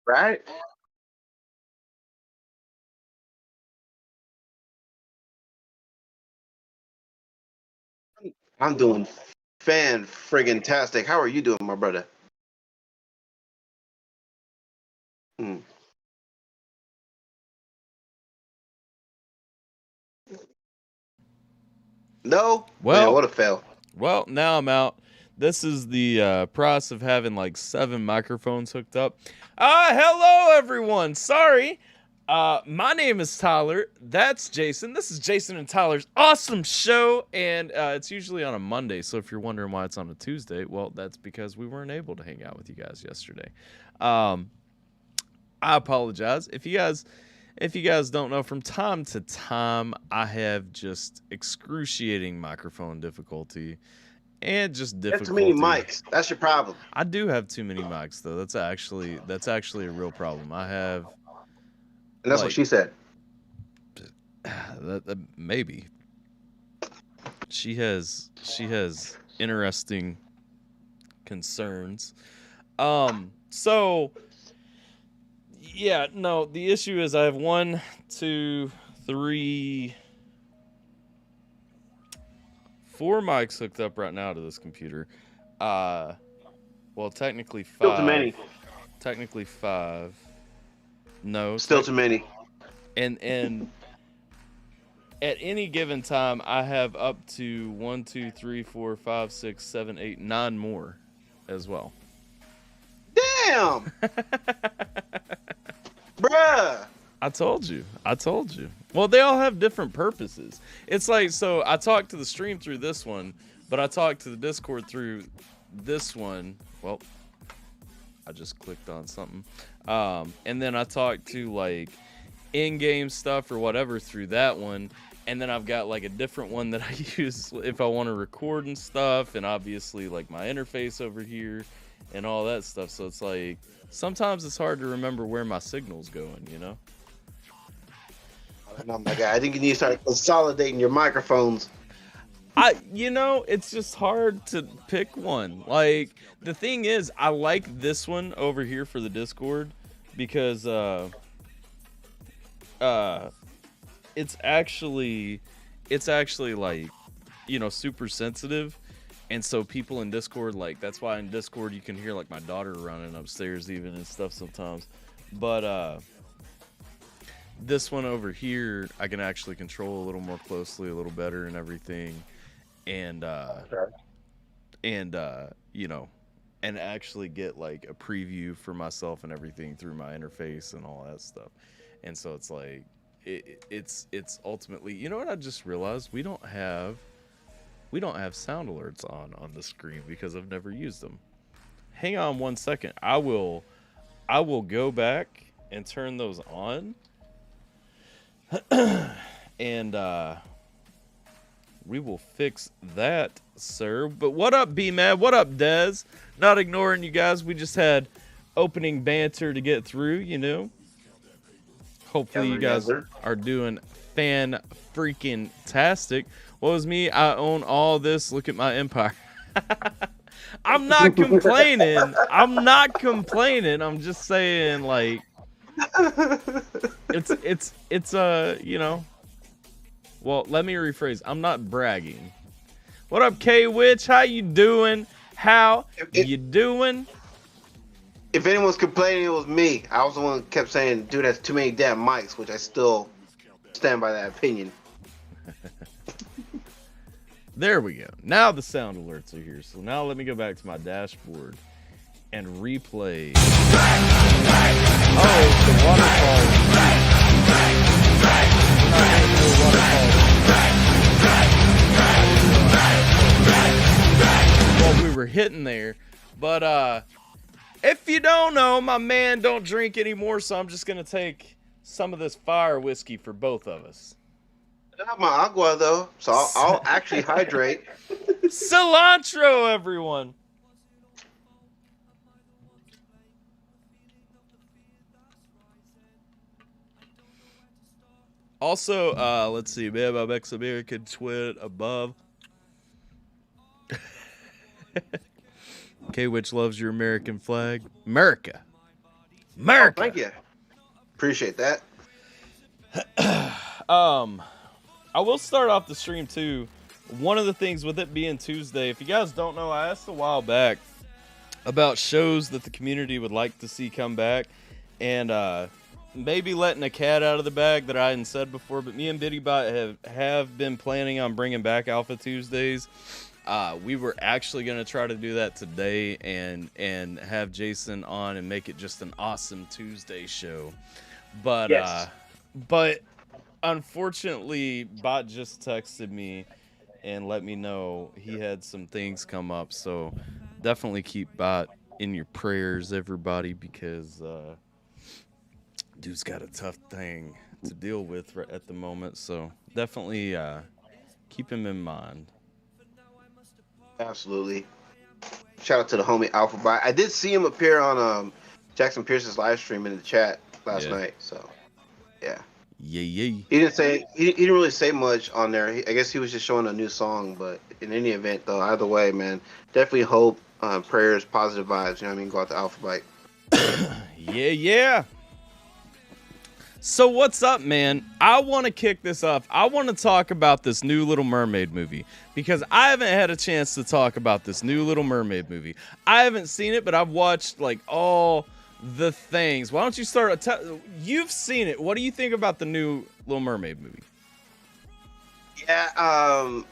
Right? I'm doing fan friggin' tastic. How are you doing, my brother? Mm. No, man, Well, what a fail. well, now I'm out. This is the process of having like 7 microphones hooked up. Hello everyone. Sorry. My name is Tyler. That's Jason. This is Jason and Tyler's awesome show, and it's usually on a Monday. So if you're wondering why it's on a Tuesday, well, that's because we weren't able to hang out with you guys yesterday. Um, I apologize if you guys don't know. From time to time, I have just excruciating microphone difficulty and just That's too many difficulty. mics. That's your problem. I do have too many mics though. That's actually a real problem. I have And that's what like she said. maybe she has interesting concerns. So yeah, no, the issue is I have one, two, three, four mics hooked up right now to this computer. Uh well, technically Still too five. many. Technically five. No, Still too many. and at any given time I have up to 1, 2, 3, 4, 5, 6, 7, 8, 9 more as well. Damn, bruh. I told you. I told you. Well, they all have different purposes. It's like, so I talked to the stream through this one, but I talked to the Discord through this one. Well, I just clicked on something. And then I talked to like in-game stuff or whatever through that one. And then I've got like a different one that I use if I want to record and stuff, and obviously like my interface over here and all that stuff. So it's like sometimes it's hard to remember where my signal's going, you know? Oh my god, I think you need to start consolidating your microphones. It's just hard to pick one. Like the thing is, I like this one over here for the Discord because uh it's actually like, super sensitive. And so people in Discord, like, that's why in Discord you can hear like my daughter running upstairs even and stuff sometimes. But this one over here I can actually control a little more closely, a little better and everything. And Okay. and and actually get like a preview for myself and everything through my interface and all that stuff. And so it's like it's ultimately, what I just realized, we don't have sound alerts on the screen because I've never used them. Hang on one second. I will go back and turn those on. And we will fix that, sir. But what up, B-Mad? What up, Dez? Not ignoring you guys. We just had opening banter to get through. Hopefully you Ever, guys ever. are doing fan-freaking-tastic. What was me? I own all this. Look at my empire. I'm not complaining. I'm not complaining. I'm just saying, like, it's. Well, let me rephrase. I'm not bragging. What up, K Witch? How you doing? How if, you doing? if anyone's complaining, it was me. I was the one who kept saying, dude, that's too many damn mics, which I still stand by that opinion. There we go. Now the sound alerts are here. So now let me go back to my dashboard and replay. Oh, the waterfall. Well, we were hitting there, but if you don't know, my man don't drink anymore, so I'm just gonna take some of this fire whiskey for both of us. I have my agua though, so I'll actually hydrate. Cilantro, everyone. Also, let's see, man, my Mex American twin above. K Which loves your American flag. America. Oh, America. thank you. Appreciate that. I will start off the stream too. One of the things with it being Tuesday, if you guys don't know, I asked a while back about shows that the community would like to see come back, and maybe letting a cat out of the bag that I hadn't said before. But me and BiddyBot have been planning on bringing back Alpha Tuesdays. We were actually going to try to do that today and have Jason on and make it just an awesome Tuesday show. But Yes. but unfortunately, Bot just texted me and let me know he had some things come up. So definitely keep Bot in your prayers, everybody, because dude's got a tough thing to deal with right at the moment. So definitely keep him in mind. Absolutely. Shout out to the homie AlphaBot. I did see him appear on Jackson Pierce's live stream in the chat last night. So, yeah. Yeah. He didn't say he didn't really say much on there. I guess he was just showing a new song. But in any event, though, either way, man, definitely hope, prayers, positive vibes. You know what I mean? Go out to AlphaBot. Yeah. So what's up, man? I want to kick this off. I want to talk about this new Little Mermaid movie because I haven't had a chance to talk about this new Little Mermaid movie. I haven't seen it, but I've watched like all the things. Why don't you start? You've seen it. What do you think about the new Little Mermaid movie? Yeah,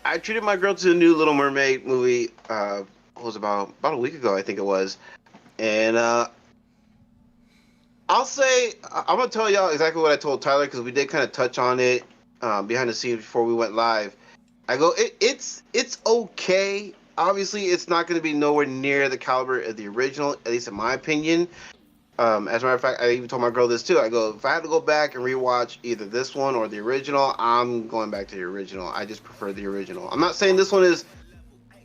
I treated my girl to the new Little Mermaid movie. What was about a week ago, I think it was, and I'll say I'm gonna tell y'all exactly what I told Tyler because we did kind of touch on it behind the scenes before we went live. I go, it's okay. Obviously, it's not going to be nowhere near the caliber of the original, at least in my opinion. As a matter of fact, I even told my girl this too. I go, if I had to go back and rewatch either this one or the original, I'm going back to the original. I just prefer the original. I'm not saying this one is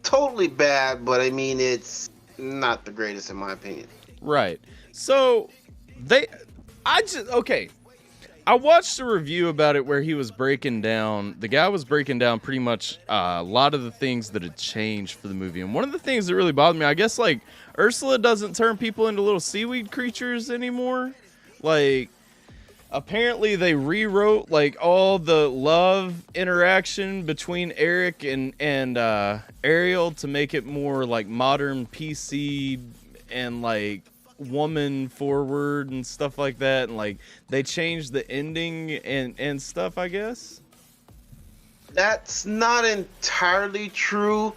totally bad, but I mean it's not the greatest in my opinion. Right. So I watched a review about it where he was breaking down, the guy was breaking down pretty much a lot of the things that had changed for the movie. And one of the things that really bothered me, I guess, like, Ursula doesn't turn people into little seaweed creatures anymore. Like, apparently they rewrote, like, all the love interaction between Eric and Ariel to make it more, like, modern PC and, like, woman forward and stuff like that, and like they changed the ending and stuff, I guess. That's not entirely true.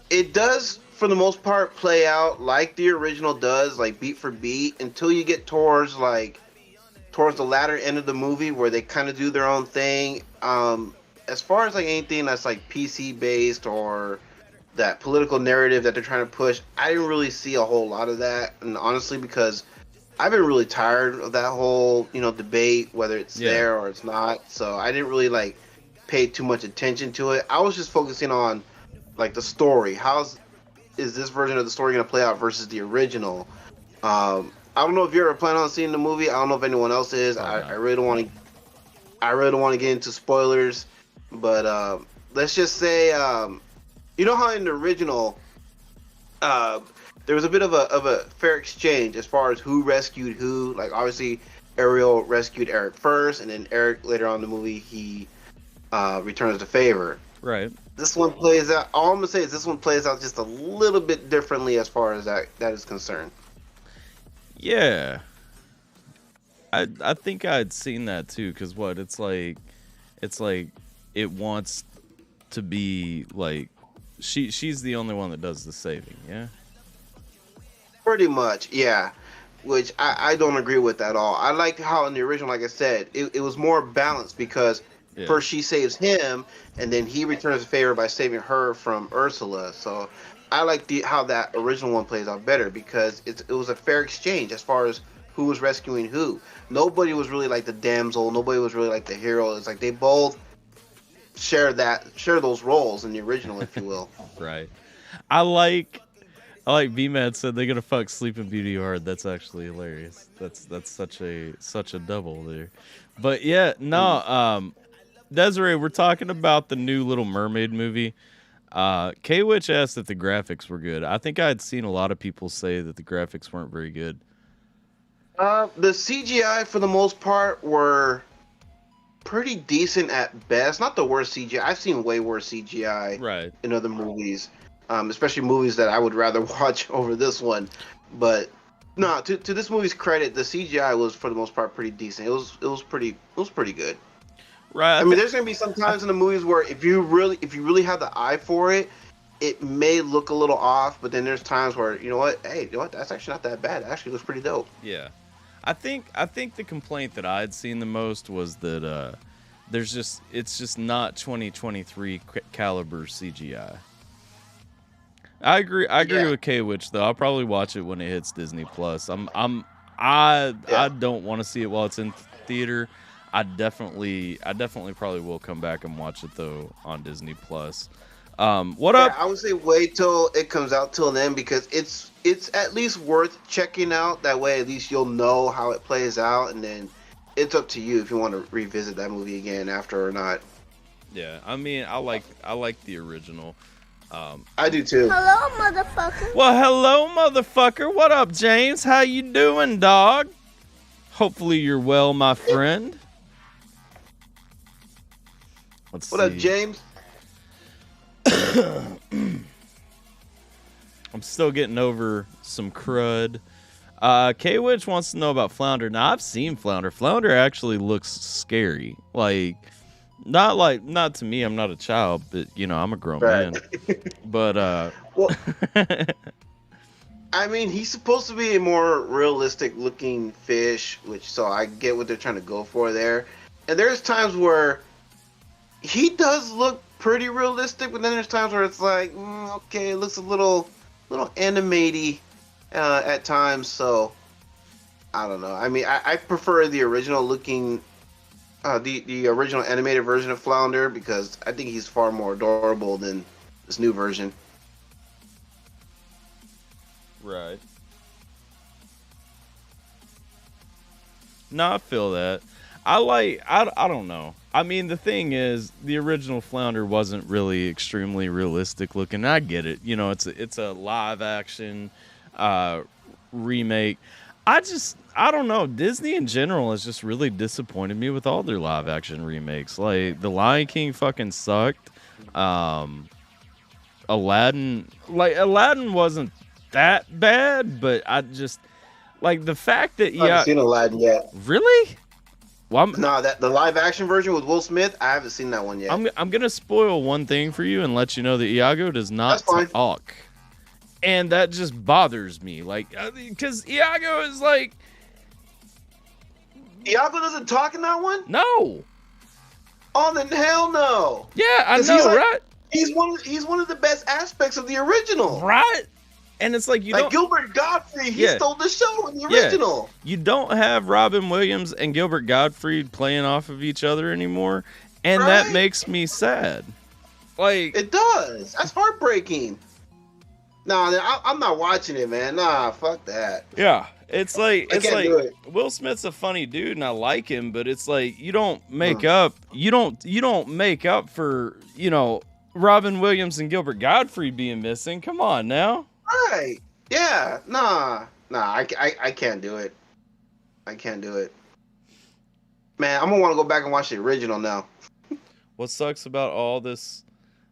It does for the most part play out like the original does, like beat for beat, until you get towards the latter end of the movie where they kind of do their own thing. As far as like anything that's like PC based or that political narrative that they're trying to push, I didn't really see a whole lot of that. And honestly, because I've been really tired of that whole, debate, whether it's there or it's not. So I didn't really like pay too much attention to it. I was just focusing on like the story. Is this version of the story going to play out versus the original? I don't know if you're ever planning on seeing the movie. I don't know if anyone else is. I really don't want to get into spoilers, but let's just say, you know how in the original, there was a bit of a fair exchange as far as who rescued who. Like obviously, Ariel rescued Eric first, and then Eric later on in the movie he returns the favor. Right. This one plays out. All I'm gonna say is this one plays out just a little bit differently as far as that is concerned. Yeah. I think I'd seen that too, because it's like it wants to be like. She's the only one that does the saving, yeah? Pretty much, yeah. Which I don't agree with at all. I like how in the original, like I said, it was more balanced because first she saves him, and then he returns the favor by saving her from Ursula. So I like how that original one plays out better because it was a fair exchange as far as who was rescuing who. Nobody was really like the damsel. Nobody was really like the hero. It's like they both share those roles in the original, if you will. Right. I like B-Man said they're gonna fuck Sleeping Beauty hard. That's actually hilarious. That's such a double there. But yeah, no, Desiree, we're talking about the new Little Mermaid movie. K-Witch asked if the graphics were good. I think I had seen a lot of people say that the graphics weren't very good. The CGI for the most part were pretty decent at best. Not the worst CGI. I've seen way worse CGI Right. in other movies, especially movies that I would rather watch over this one. But no, to this movie's credit, the CGI was for the most part pretty decent. It was pretty good. Right. I mean, there's gonna be some times in the movies where if you really have the eye for it, it may look a little off. But then there's times where you know what, hey, you know what, that's actually not that bad. It actually looks pretty dope. Yeah. I think the complaint that I'd seen the most was that it's just not 2023 caliber CGI. I agree with K-Witch though. I'll probably watch it when it hits Disney Plus. I don't want to see it while it's in theater. I definitely probably will come back and watch it though on Disney Plus. What up? I would say wait till it comes out till then because it's at least worth checking out. That way, at least you'll know how it plays out, and then it's up to you if you want to revisit that movie again after or not. Yeah, I mean, I like the original. I do too. Hello, motherfucker. Well, hello, motherfucker. What up, James? How you doing, dog? Hopefully you're well, my friend. Let's see. What up, James? I'm still getting over some crud. K-Witch wants to know about Flounder. Now, I've seen Flounder. Flounder actually looks scary. Not to me, I'm not a child, but, you know, I'm a grown man. But, well, I mean, he's supposed to be a more realistic looking fish, so I get what they're trying to go for there. And there's times where he does look pretty realistic, but then there's times where it's like, okay, it looks a little animated at times. So I don't know. I mean, I prefer the original looking, the original animated version of Flounder because I think he's far more adorable than this new version. Right. No, I feel that. I don't know. I mean, the thing is, the original Flounder wasn't really extremely realistic looking. I get it. You know, it's a live action remake. I don't know. Disney in general has just really disappointed me with all their live action remakes. Like, The Lion King fucking sucked. Aladdin wasn't that bad, but I just like the fact that I haven't seen Aladdin yet. Really? Well, the live action version with Will Smith, I haven't seen that one yet. I'm gonna spoil one thing for you and let you know that Iago does not talk, and that just bothers me. Like, because Iago is like, Iago doesn't talk in that one. No. Oh, then hell no. Yeah, I know, right? He's one of the best aspects of the original, right? And it's like Gilbert Gottfried, he stole the show in the original. You don't have Robin Williams and Gilbert Gottfried playing off of each other anymore, and that makes me sad. Like, it does. That's heartbreaking. Nah, I'm not watching it, man. Nah, fuck that. Yeah, it's like Will Smith's a funny dude, and I like him, but it's like you don't make up for Robin Williams and Gilbert Gottfried being missing. Come on now. Right. Yeah. Nah. I can't do it. I can't do it. Man, I'm gonna want to go back and watch the original now. What sucks about all this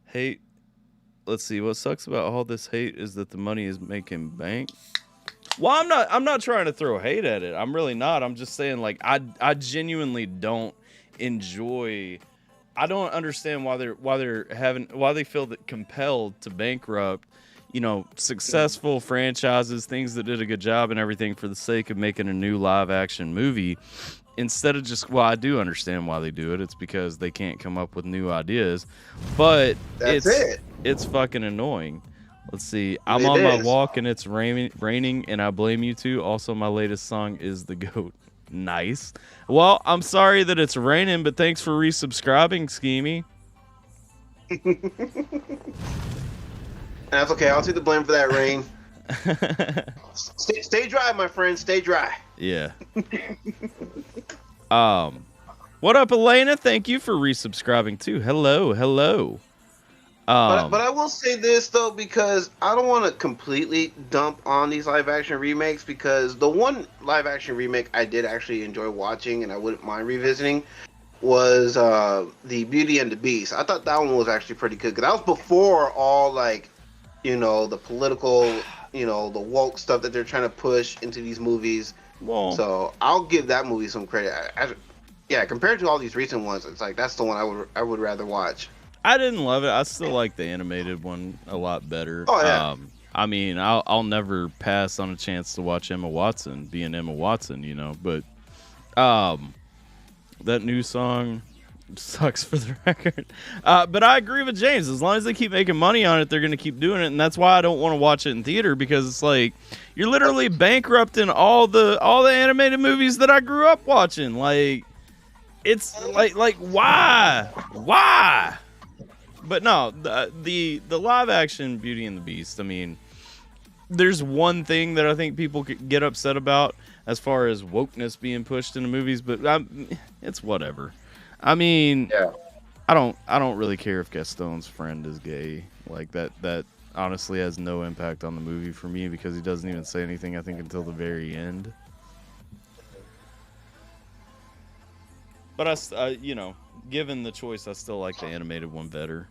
hate? Let's see. What sucks about all this hate is that the money is making bank. Well, I'm not trying to throw hate at it. I'm really not. I'm just saying, like, I genuinely don't enjoy. I don't understand why they feel that compelled to bankrupt, successful franchises, things that did a good job and everything for the sake of making a new live action movie instead of just, well, I do understand why they do it. It's because they can't come up with new ideas, but it's fucking annoying. Let's see. I'm on my walk and it's raining and I blame you too. Also, my latest song is The Goat. Nice. Well, I'm sorry that it's raining, but thanks for resubscribing, Schemy. That's okay. I'll take the blame for that rain. Stay dry, my friend. Stay dry. Yeah. What up, Elena? Thank you for resubscribing too. Hello. But I will say this though, because I don't want to completely dump on these live action remakes, because the one live action remake I did actually enjoy watching and I wouldn't mind revisiting was the Beauty and the Beast. I thought that one was actually pretty good, because that was before all like, the political, the woke stuff that they're trying to push into these movies. Well, So I'll give that movie some credit. Yeah, compared to all these recent ones, it's like that's the one I would rather watch. I didn't love it. I still like the animated one a lot better. Oh yeah. I mean, I'll never pass on a chance to watch Emma Watson being Emma Watson, but that new song sucks for the record. But I agree with James. As long as they keep making money on it, they're going to keep doing it, and that's why I don't want to watch it in theater, because it's like you're literally bankrupting all the animated movies that I grew up watching. Like, it's like why? But no, the live action Beauty and the Beast. I mean, there's one thing that I think people could get upset about as far as wokeness being pushed into movies, but it's whatever. I mean, Yeah. I don't really care if Gaston's friend is gay. Like that honestly has no impact on the movie for me, because he doesn't even say anything, I think, until the very end. But given the choice, I still like the animated one better.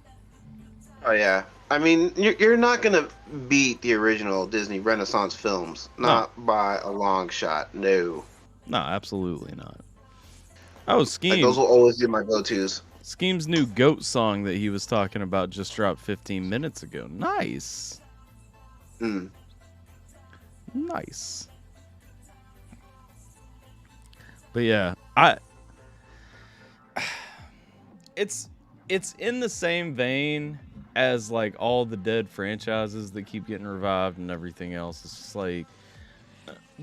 Oh yeah. I mean, you're not gonna beat the original Disney Renaissance films, not by a long shot. No. No, absolutely not. Oh, Scheme. Like, those will always be my go-tos. Scheme's new goat song that he was talking about just dropped 15 minutes ago. Nice. Nice. But yeah, it's in the same vein as like all the dead franchises that keep getting revived and everything else. It's just like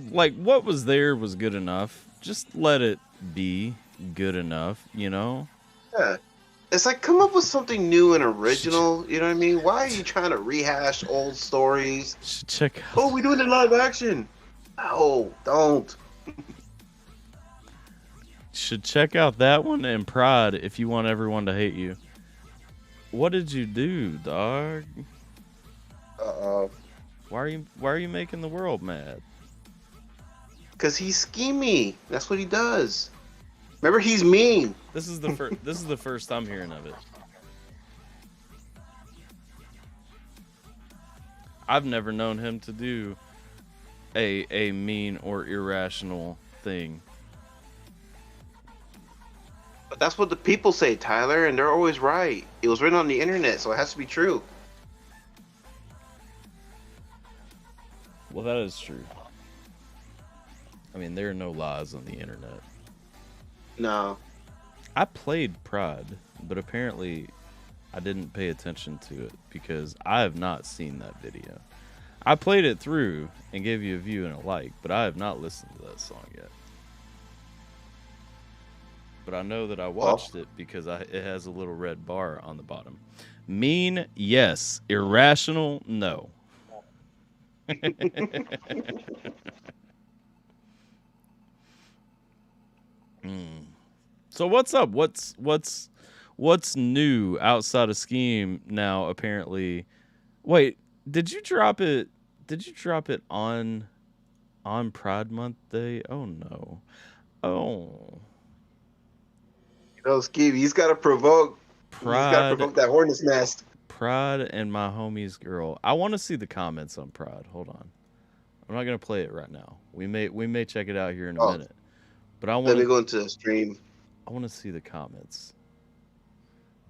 what was there was good enough. Just let it be good enough, Yeah. It's like, come up with something new and original. You know what I mean? Why are you trying to rehash old stories? Check out. Oh, we doing it live action. Oh, don't. Should check out that one and Pride if you want everyone to hate you. What did you do, dog? Why are you making the world mad? Because he's schemy. That's what he does. Remember, he's mean. This is the first I'm hearing of it. I've never known him to do a mean or irrational thing. But that's what the people say, Tyler, and they're always right. It was written on the internet, so it has to be true. Well, that is true. I mean, there are no lies on the internet. No. I played Pride, but apparently I didn't pay attention to it because I have not seen that video. I played it through and gave you a view and a like, but I have not listened to that song yet. But I know that I watched it because it has a little red bar on the bottom. Mean, yes. Irrational, no. So what's up? What's new outside of Scheme now? Apparently, wait. Did you drop it? Did you drop it on Pride Month Day? Oh no. Oh. Scheme, he's got to provoke. Pride. He's got to provoke that hornet's nest. Pride and my homie's girl. I want to see the comments on Pride. Hold on. I'm not gonna play it right now. We may check it out here in a minute. But Let me go into the stream. I want to see the comments.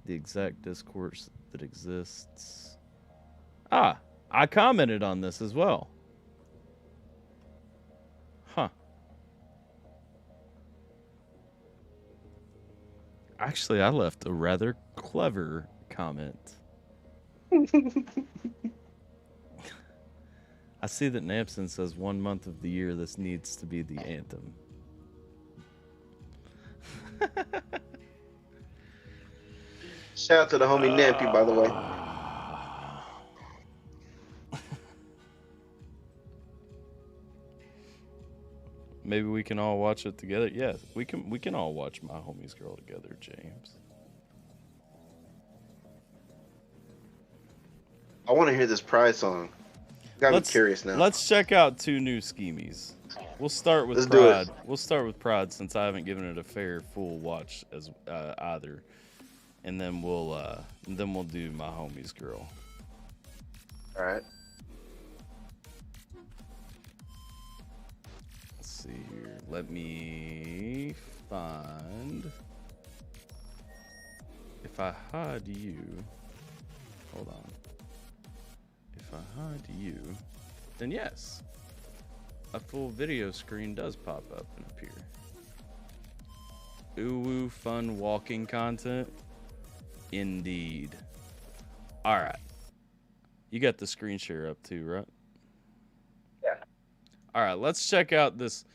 The exact discourse that exists. Ah, I commented on this as well. Huh. Actually, I left a rather clever comment. I see that Nampson says 1 month of the year this needs to be the anthem. Shout out to the homie Nampy, by the way. Maybe we can all watch it together. Yes, we can all watch My Homie's Girl together, James. I want to hear this Pride song. Got me curious now. Let's check out two new schemies. We'll start with Let's do Pride. it. We'll start with Pride since I haven't given it a fair full watch as either, and then we'll do my homie's girl. All right. Let's see here. Let me find. If I hide you, hold on. If I hide you, then yes, a full video screen does pop up and appear. Ooh, fun walking content. Indeed. All right. You got the screen share up too, right? Yeah. All right, let's check out this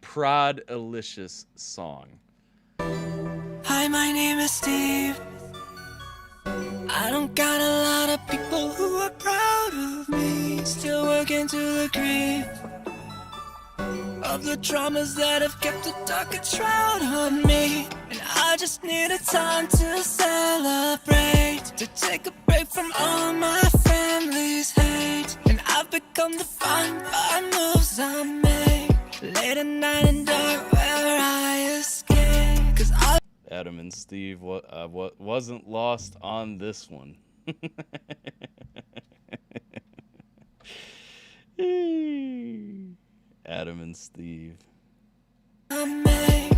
Pride-alicious song. Hi, my name is Steve. I don't got a lot of people who are proud of me. Still working to the grave of the traumas that have kept a darker shroud on me. And I just need a time to celebrate, to take a break from all my family's hate. And I've become defined by moves I make, late at night and dark where I escape. 'Cause I Adam and Steve, what wasn't lost on this one. Adam and Steve. I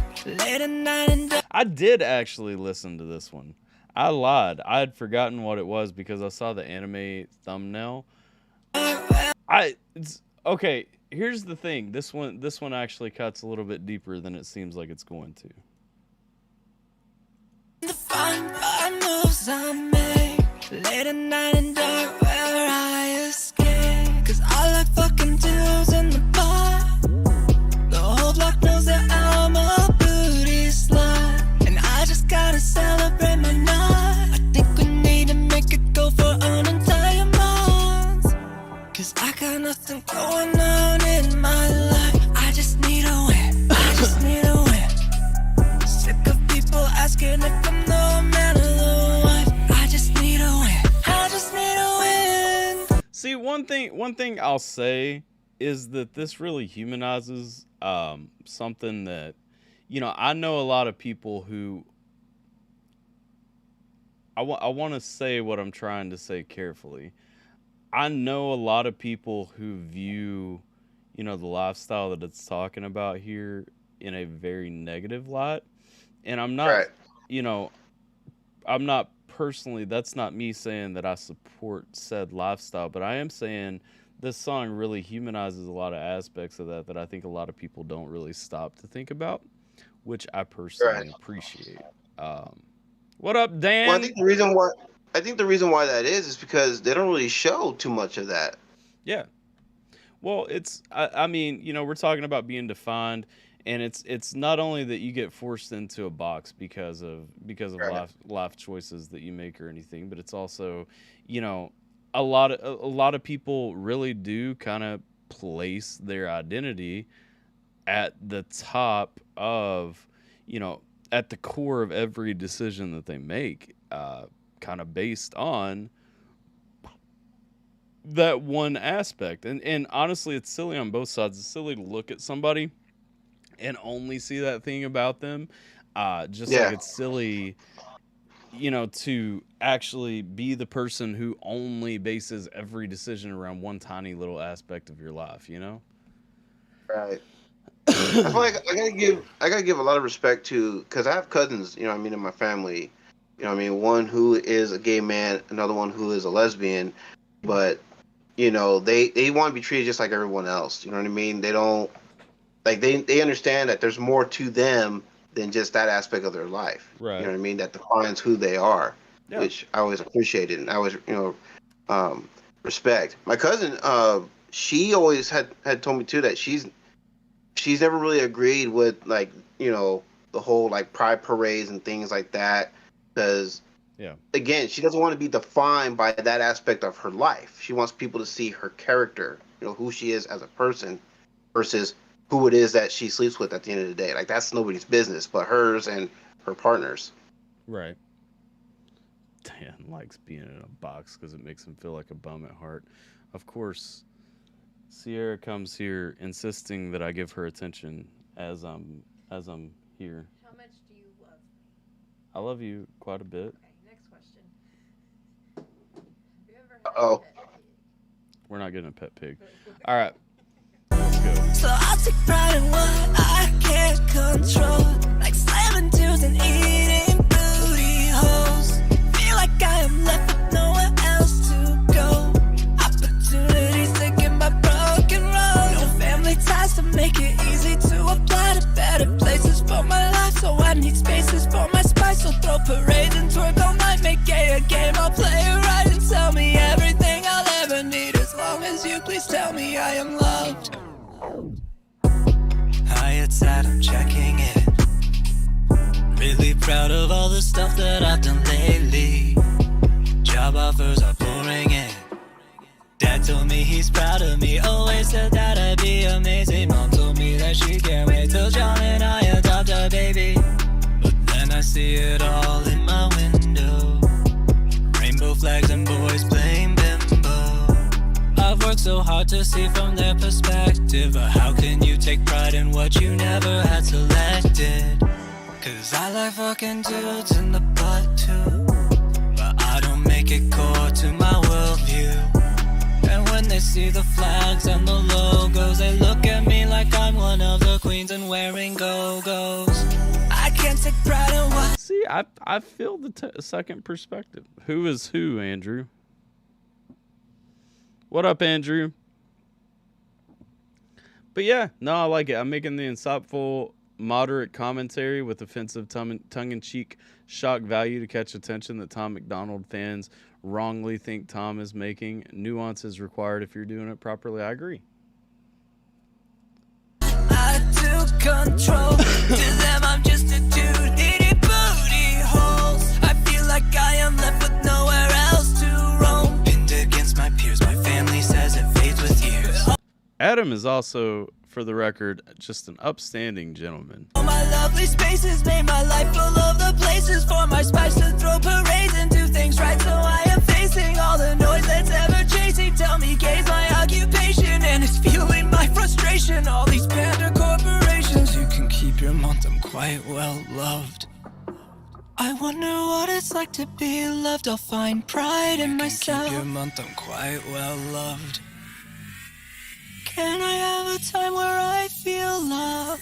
did actually listen to this one. I lied. I had forgotten what it was because I saw the anime thumbnail. Okay, here's the thing. This one actually cuts a little bit deeper than it seems like it's going to. Defined by moves I make, late at night and dark where I escape. 'Cause I like fucking dudes in the bar. The whole block knows that I'm a booty slut, and I just gotta celebrate my night. I think we need to make it go for an entire month, 'cause I got nothing going on in my life. I just need a win. I just need a win. Sick of people asking if I'm the man or the wife. I just need a win. I just need a win. See, one thing I'll say is that this really humanizes something that, I know a lot of people who, I want to say what I'm trying to say carefully. I know a lot of people who view, the lifestyle that it's talking about here in a very negative light. And I'm not, Right. I'm not personally, that's not me saying that I support said lifestyle, but I am saying this song really humanizes a lot of aspects of that I think a lot of people don't really stop to think about, which I personally appreciate. What up, Dan? Well, I think the reason why that is because they don't really show too much of that. Yeah. Well, I mean, we're talking about being defined, and it's not only that you get forced into a box because of life choices that you make or anything, but it's also, a lot of people really do kind of place their identity at the top of, at the core of every decision that they make, kind of based on that one aspect. And honestly, it's silly on both sides. It's silly to look at somebody and only see that thing about them. Like it's silly, to actually be the person who only bases every decision around one tiny little aspect of your life, Right. I feel like I gotta give a lot of respect to, because I have cousins, in my family, one who is a gay man, another one who is a lesbian, but they want to be treated just like everyone else. You know what I mean? They don't they understand that there's more to them than just that aspect of their life. Right. You know what I mean? That defines who they are, which I always appreciated and I always respect. My cousin, she always had told me too that she's never really agreed with the whole pride parades and things like that, because again, she doesn't want to be defined by that aspect of her life. She wants people to see her character, who she is as a person, versus who it is that she sleeps with at the end of the day. That's nobody's business but hers and her partners. Right. Dan likes being in a box because it makes him feel like a bum at heart. Of course, Sierra comes here insisting that I give her attention as I'm here. How much do you love me? I love you quite a bit. Okay, next question. Have you ever had Uh-oh. a pet pig? We're not getting a pet pig. All right, let's go. So I take pride in what I can't control, like slamming dudes and eating booty holes. Feel like I am left with nowhere else to go. Opportunities taken by broken roads. No family ties to make it easy to apply to better places for my life. So I need spaces for my spice. So throw parades and twerk all night. Make gay a game, I'll play it right and tell me everything I'll ever need. As long as you please tell me I am loved. Hi, it's Adam checking in. Really proud of all the stuff that I've done lately. Job offers are pouring in. Dad told me he's proud of me. Always said that I'd be amazing. Mom told me that she can't wait till John and I adopt a baby. But then I see it all in my window. Rainbow flags and boys playing bimbo. I've worked so hard to see from their perspective, but how can you take pride in what you never had selected? Cause I like fucking dudes in the butt too, but I don't make it core to my worldview. And when they see the flags and the logos, they look at me like I'm one of the queens and wearing go-go's. I can't take pride in what. See, I feel the second perspective. Who is who, Andrew? What up, Andrew? But yeah, no, I like it. I'm making the insightful, moderate commentary with offensive tongue-in-cheek shock value to catch attention that Tom McDonald fans wrongly think Tom is making. Nuance is required if you're doing it properly. I agree. I do control. To them, I'm just a dude eating booty holes. I feel like I am left with nowhere else to roam. Pinned against my peers, my family says it fades with years. Adam is also, for the record, just an upstanding gentleman. All my lovely spaces made my life full of the places for my spice to throw parades and do things right. So I am facing all the noise that's ever chasing. Tell me gay's my occupation and it's fueling my frustration. All these panda corporations. You can keep your month, I'm quite well loved. I wonder what it's like to be loved. I'll find pride in myself. Keep your month, I'm quite well loved. Can I have a time where I feel loved?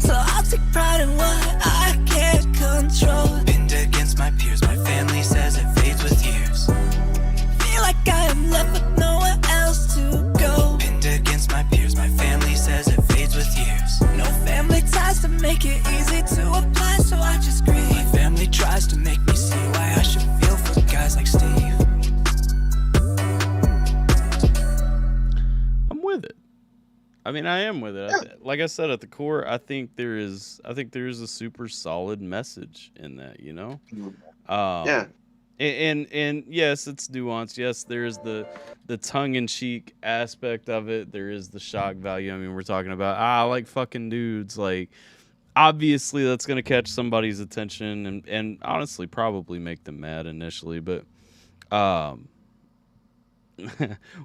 So I'll take pride in what I can't control. Pinned against my peers, my family says it fades with years. Feel like I am left with nowhere else to go. Pinned against my peers, my family says it fades with years. No family ties to make it easy to apply, so I just grieve. My family tries to make me see why I should feel for guys like Steve. With it. I mean, I am with it. Like I said, at the core, I think there is a super solid message in that, you know? Yeah. And yes, it's nuanced. Yes, there is the tongue-in-cheek aspect of it. There is the shock value. I mean, we're talking about, I like fucking dudes. Like, obviously, that's going to catch somebody's attention and honestly probably make them mad initially. But,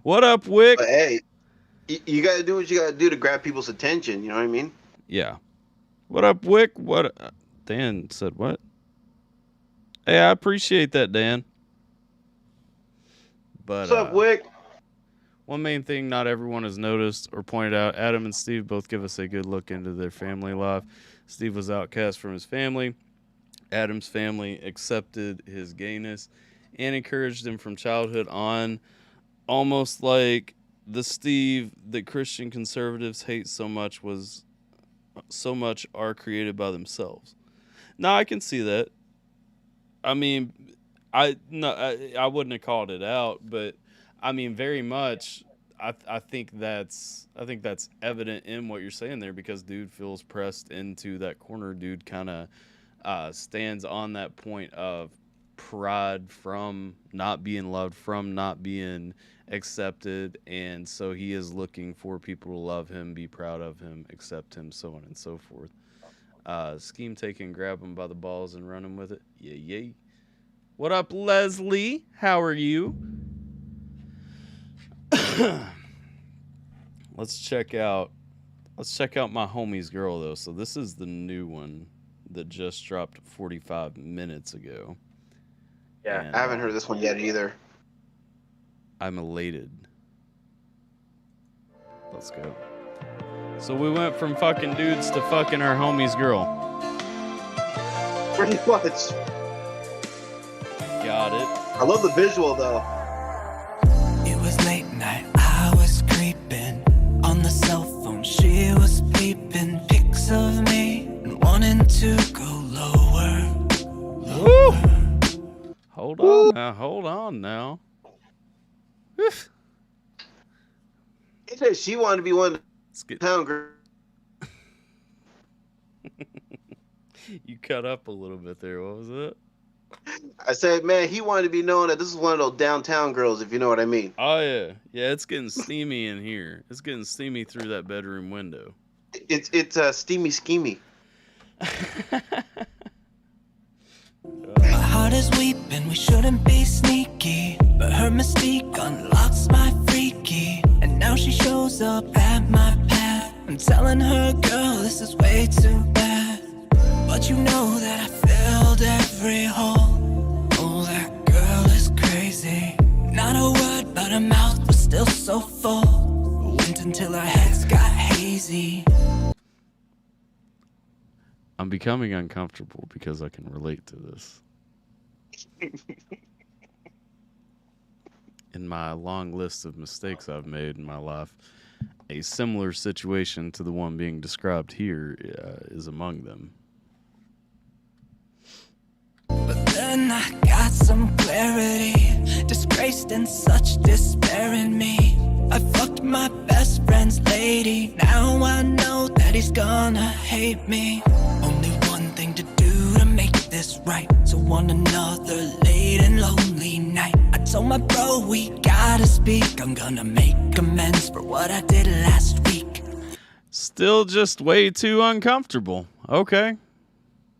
what up, Wick? But hey, you got to do what you got to do to grab people's attention. You know what I mean? Yeah. What up, Wick? What? Dan said what? Hey, I appreciate that, Dan. But What's up, Wick? one main thing not everyone has noticed or pointed out, Adam and Steve both give us a good look into their family life. Steve was outcast from his family. Adam's family accepted his gayness and encouraged him from childhood on, almost like the Steve that Christian conservatives hate so much are created by themselves. Now, I can see that. I mean, I wouldn't have called it out, but I mean, very much. I think that's evident in what you're saying there, because dude feels pressed into that corner. Dude kind of stands on that point of pride from not being loved, from not being accepted, and so he is looking for people to love him, be proud of him, accept him, so on and so forth. Scheme taking, grab him by the balls and run him with it. Yay. What up, Leslie? How are you? Let's check out my homie's girl though. So this is the new one that just dropped 45 minutes ago. Yeah, And, I haven't heard this one yet either. I'm elated. Let's go. So we went from fucking dudes to fucking our homie's girl. Pretty much. Got it. I love the visual though. It was late night, I was creeping on the cell phone. She was peeping pics of me and wanting to go lower. Woo! Hold on now. He said she wanted to be one Let's get... town girl. You cut up a little bit there. What was it? I said, man, he wanted to be known that this is one of those downtown girls, if you know what I mean. Oh yeah, yeah. It's getting steamy in here. It's getting steamy through that bedroom window. It's steamy schemy. My heart is weeping, we shouldn't be sneaky, but her mystique unlocks my freaky, and now she shows up at my path. I'm telling her, girl, this is way too bad, but you know that I filled every hole. Oh, that girl is crazy. Not a word, but her mouth was still so full. Went until our heads got hazy. I'm becoming uncomfortable because I can relate to this. In my long list of mistakes I've made in my life, a similar situation to the one being described here is among them. But then I got some clarity, disgraced and such despair in me. I fucked my best friend's lady, now I know that he's gonna hate me. Only one thing to do to make this right, so on another late and lonely night, I told my bro we gotta speak. I'm gonna make amends for what I did last week. Still just way too uncomfortable. Okay.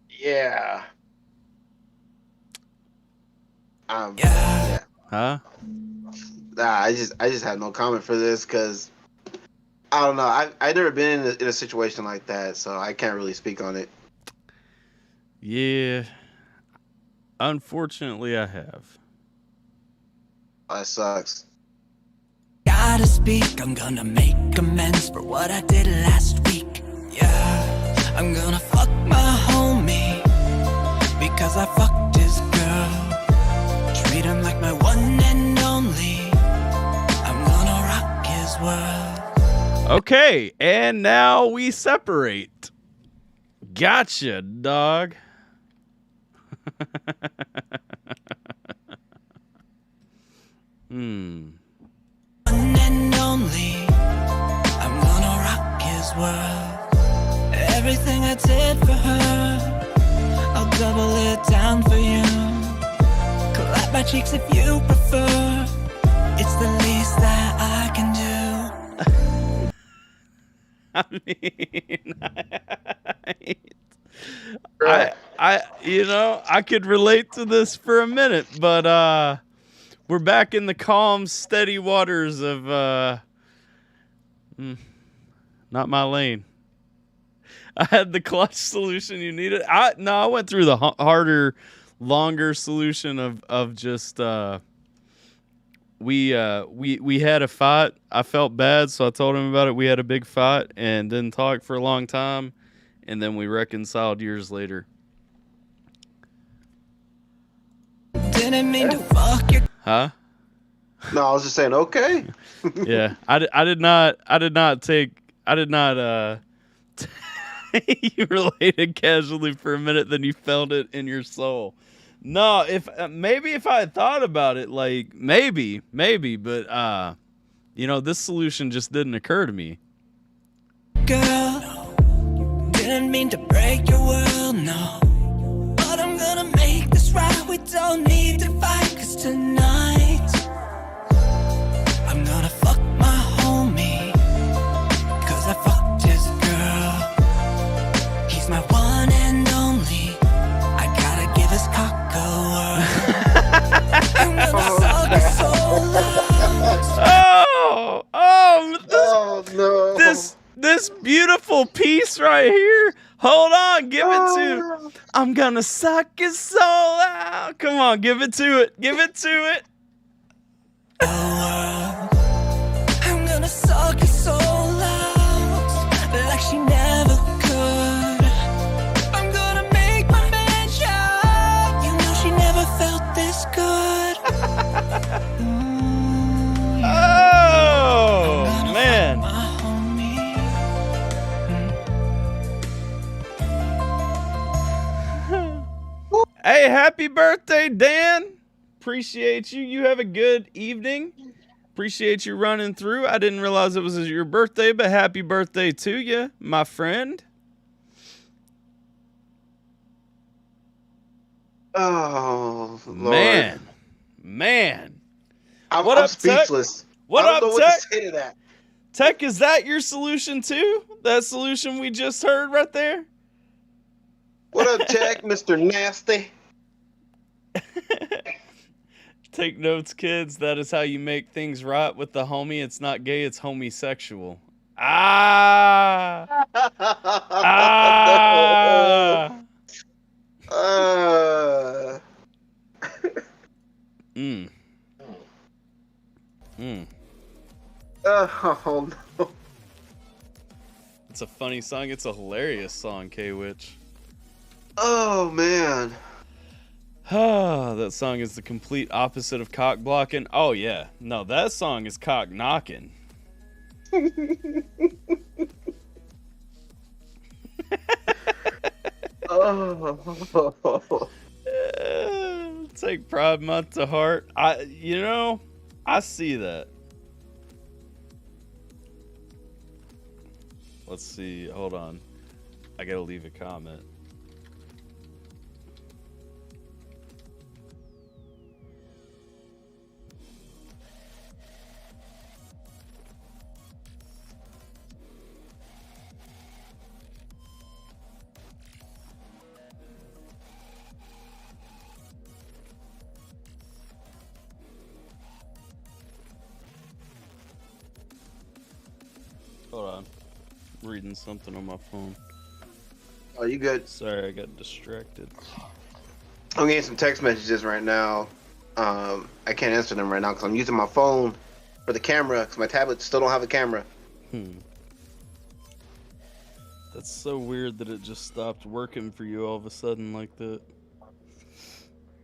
Yeah. Yeah. Huh? Nah, I just have no comment for this because I don't know. I've never been in a situation like that, so I can't really speak on it. Yeah. Unfortunately, I have. That sucks. Gotta speak, I'm gonna make amends for what I did last week. Yeah, I'm gonna fuck my homie because I fucked his girl. Treat him like my one and only. I'm gonna rock his world. Okay, and now we separate. Gotcha, dog. One and only. I'm gonna rock his world. Everything I did for her, I'll double it down for you. Clap my cheeks if you prefer. It's the least that I can do. I mean, I could relate to this for a minute, but we're back in the calm, steady waters of not my lane. I had the clutch solution you needed. I went through the harder, longer solution of just we had a fight. I felt bad, so I told him about it. We had a big fight and didn't talk for a long time, and then we reconciled years later. Didn't mean to fuck your. Huh? No, I was just saying, okay. Yeah, I did not take you related casually for a minute, then you felt it in your soul. No, if I had thought about it, like maybe, but this solution just didn't occur to me. Girl, didn't mean to break your world, no. But I'm gonna make this right. We don't need to fight, 'cause tonight I'm gonna fuck my homie, 'cause I fucked his girl. He's my one and only. I gotta give his cock a whirl. I'm gonna suck his soul out. Come on, give it to it. Give it to it. I'm gonna suck your soul out like she never could. I'm gonna make my man shout. You know she never felt this good. Ooh, yeah. Oh, man. My homie. Hey, happy birthday, Dan. Appreciate you. You have a good evening. Appreciate you running through. I didn't realize it was your birthday, but happy birthday to you, my friend. Oh, Lord. Man. I'm What up, speechless. Tech? What I up, don't know what Tech? to say to that. Tech, is that your solution too? That solution we just heard right there? What up, Tech, Mr. Nasty? Take notes, kids. That is how you make things right with the homie. It's not gay, it's homosexual. Ah! Ah! Uh, Mm. oh, no. It's a funny song. It's a hilarious song, K-Witch. Oh, man. Ah, that song is the complete opposite of cock blocking. Oh, yeah. No, that song is cock knocking. Oh. Take Pride Month to heart. I see that. Let's see. Hold on. I gotta leave a comment. Hold on. I'm reading something on my phone. Oh, you good? Sorry, I got distracted. I'm getting some text messages right now. I can't answer them right now because I'm using my phone for the camera because my tablet still don't have a camera. That's so weird that it just stopped working for you all of a sudden like that.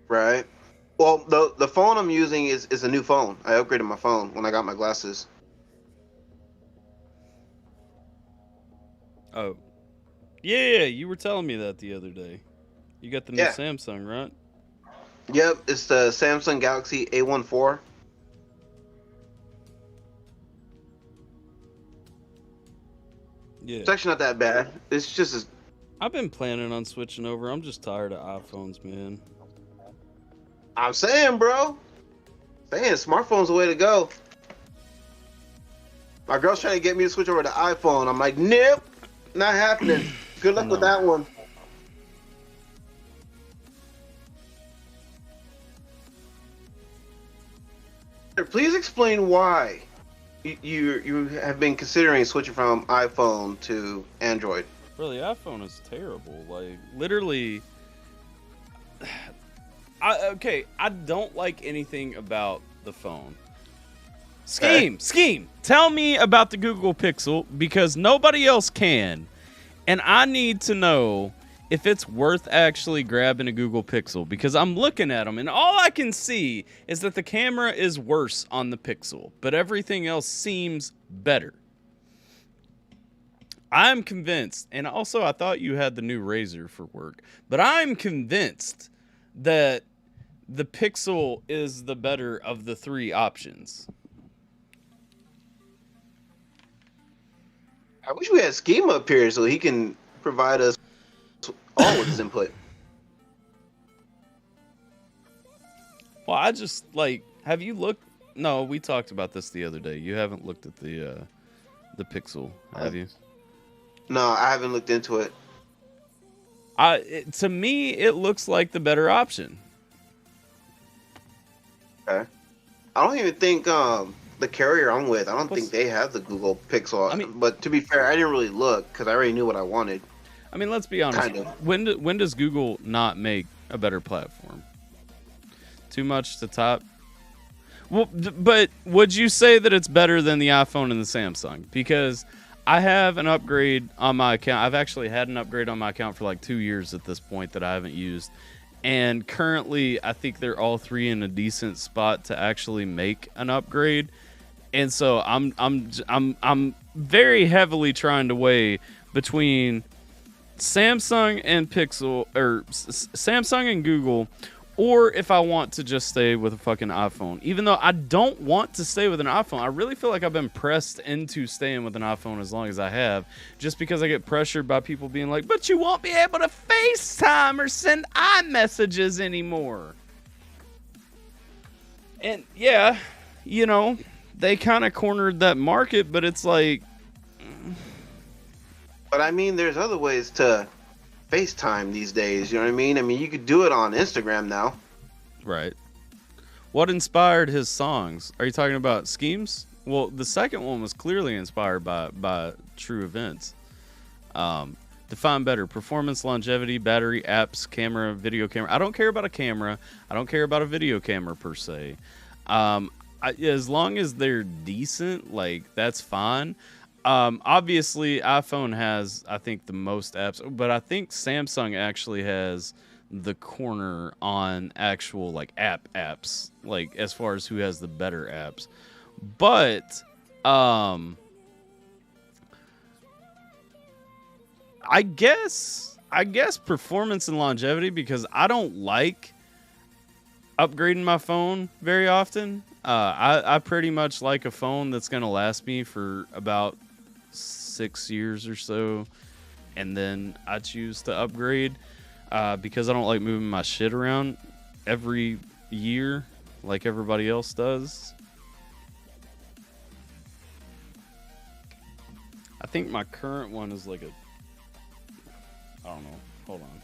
Right. Well, the phone I'm using is a new phone. I upgraded my phone when I got my glasses. Oh. Yeah, you were telling me that the other day. You got the new Yeah. Samsung, right? Yep, it's the Samsung Galaxy A14. Yeah. It's actually not that bad. It's just as I've been planning on switching over. I'm just tired of iPhones, man. I'm saying, bro. Saying smartphone's the way to go. My girl's trying to get me to switch over to iPhone. I'm like, nope, not happening. Good luck with No. that one. Please explain why you have been considering switching from iPhone to Android. Bro, the iPhone is terrible. Like, literally... I don't like anything about the phone. Scheme! Tell me about the Google Pixel, because nobody else can. And I need to know if it's worth actually grabbing a Google Pixel, because I'm looking at them, and all I can see is that the camera is worse on the Pixel, but everything else seems better. I'm convinced, and also I thought you had the new Razr for work, but I'm convinced that the Pixel is the better of the three options. I wish we had Schema up here so he can provide us all with his input. Well, I just, like, have you looked? No, we talked about this the other day. You haven't looked at the Pixel, have you? No, I haven't looked into it. To me, it looks like the better option. Okay. I don't even think the carrier I'm with, I don't think they have the Google Pixel. I mean- but to be fair, I didn't really look because I already knew what I wanted. I mean, let's be honest. Kind of. When does Google not make a better platform? Too much to top. Well, but would you say that it's better than the iPhone and the Samsung? Because I have an upgrade on my account. I've actually had an upgrade on my account for like 2 years at this point that I haven't used. And currently, I think they're all three in a decent spot to actually make an upgrade. And so I'm very heavily trying to weigh between Samsung and Pixel, or Samsung and Google, or if I want to just stay with a fucking iPhone. Even though I don't want to stay with an iPhone, I really feel like I've been pressed into staying with an iPhone as long as I have, just because I get pressured by people being like, but you won't be able to FaceTime or send iMessages anymore. And yeah, you know, they kind of cornered that market, but it's like... But I mean, there's other ways to FaceTime these days, you know what I mean? I mean, you could do it on Instagram now. Right. What inspired his songs? Are you talking about Schemes? Well, the second one was clearly inspired by true events. Define better: performance, longevity, battery, apps, camera, video camera. I don't care about a camera. I don't care about a video camera per se. As long as they're decent, like, that's fine. Obviously, iPhone has, I think, the most apps, but I think Samsung actually has the corner on actual, like, apps, like, as far as who has the better apps. But, I guess performance and longevity, because I don't like upgrading my phone very often. I pretty much like a phone that's going to last me for about 6 years or so, and then I choose to upgrade because I don't like moving my shit around every year like everybody else does. I think my current one is like I don't know. Hold on.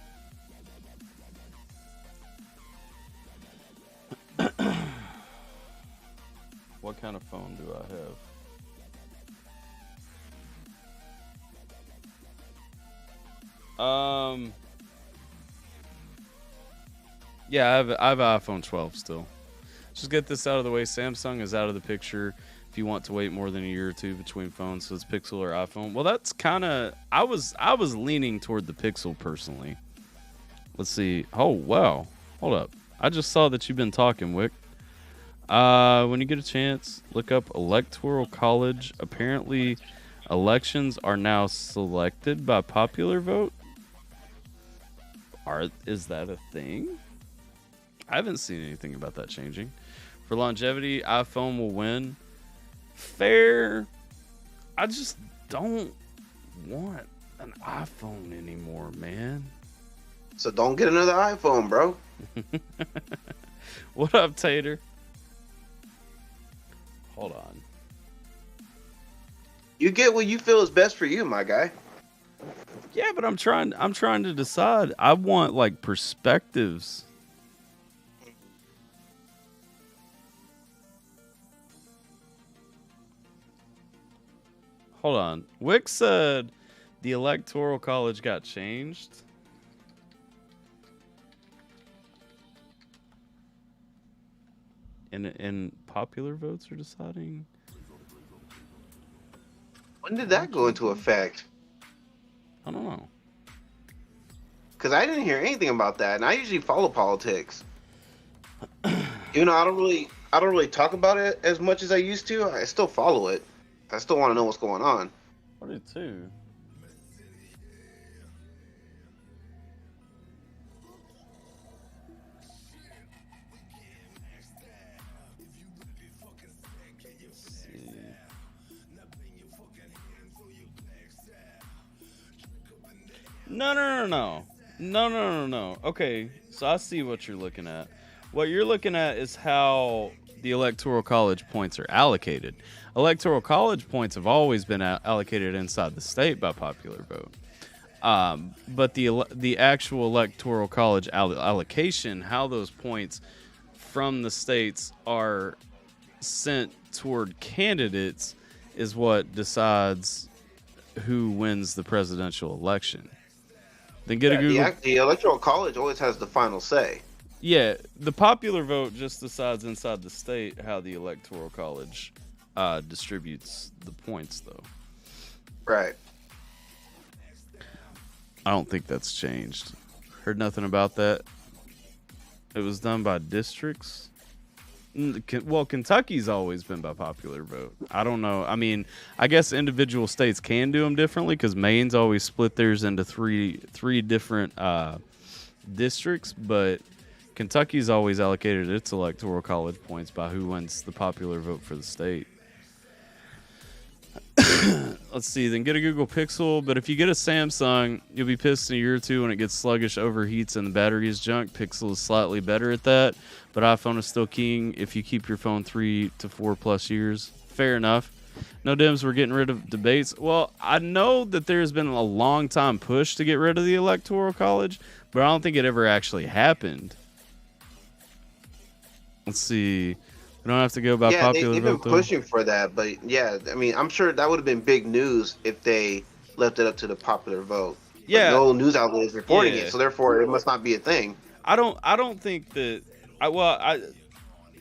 What kind of phone do I have? Yeah, I have an iPhone 12 still. Just get this out of the way. Samsung is out of the picture if you want to wait more than a year or two between phones, so it's Pixel or iPhone. Well, that's kind of... I was leaning toward the Pixel personally. Let's see. Oh, wow. Hold up. I just saw that you've been talking, Wick. When you get a chance, look up Electoral College. Apparently, elections are now selected by popular vote. Is that a thing? I haven't seen anything about that changing. For longevity, iPhone will win. Fair. I just don't want an iPhone anymore, man. So don't get another iPhone, bro. What up, Tater? Hold on. You get what you feel is best for you, my guy. Yeah, but I'm trying to decide. I want, like, perspectives. Hold on. Wick said the Electoral College got changed. And popular votes are deciding. When did that go into effect? I don't know. Because I didn't hear anything about that, and I usually follow politics. You know, I don't really talk about it as much as I used to. I still follow it. I still want to know what's going on. I do too. No. Okay, so I see what you're looking at. What you're looking at is how the Electoral College points are allocated. Electoral College points have always been allocated inside the state by popular vote. But the actual Electoral College allocation, how those points from the states are sent toward candidates, is what decides who wins the presidential election. then get a Yeah, Google. the electoral college always has the final say. Yeah, the popular vote just decides inside the state how the electoral college distributes the points, though. Right. I don't think that's changed. Heard nothing about that. It was done by districts. Well, Kentucky's always been by popular vote. I don't know. I mean, I guess individual states can do them differently because Maine's always split theirs into three different districts, but Kentucky's always allocated its electoral college points by who wins the popular vote for the state. Let's see, then get a Google Pixel, but if you get a Samsung, you'll be pissed in a year or two when it gets sluggish, overheats, and the battery is junk. Pixel is slightly better at that, but iPhone is still king if you keep your phone 3 to 4 plus years. Fair enough. No Dims, we're getting rid of debates. Well, I know that there's been a long time push to get rid of the electoral college, but I don't think it ever actually happened. Let's see. We don't have to go by popular they've vote. been pushing for that, but yeah, I mean, I'm sure that would have been big news if they left it up to the popular vote. Yeah, but no news outlet is reporting Yeah. it, so therefore it must not be a thing. I don't think that. I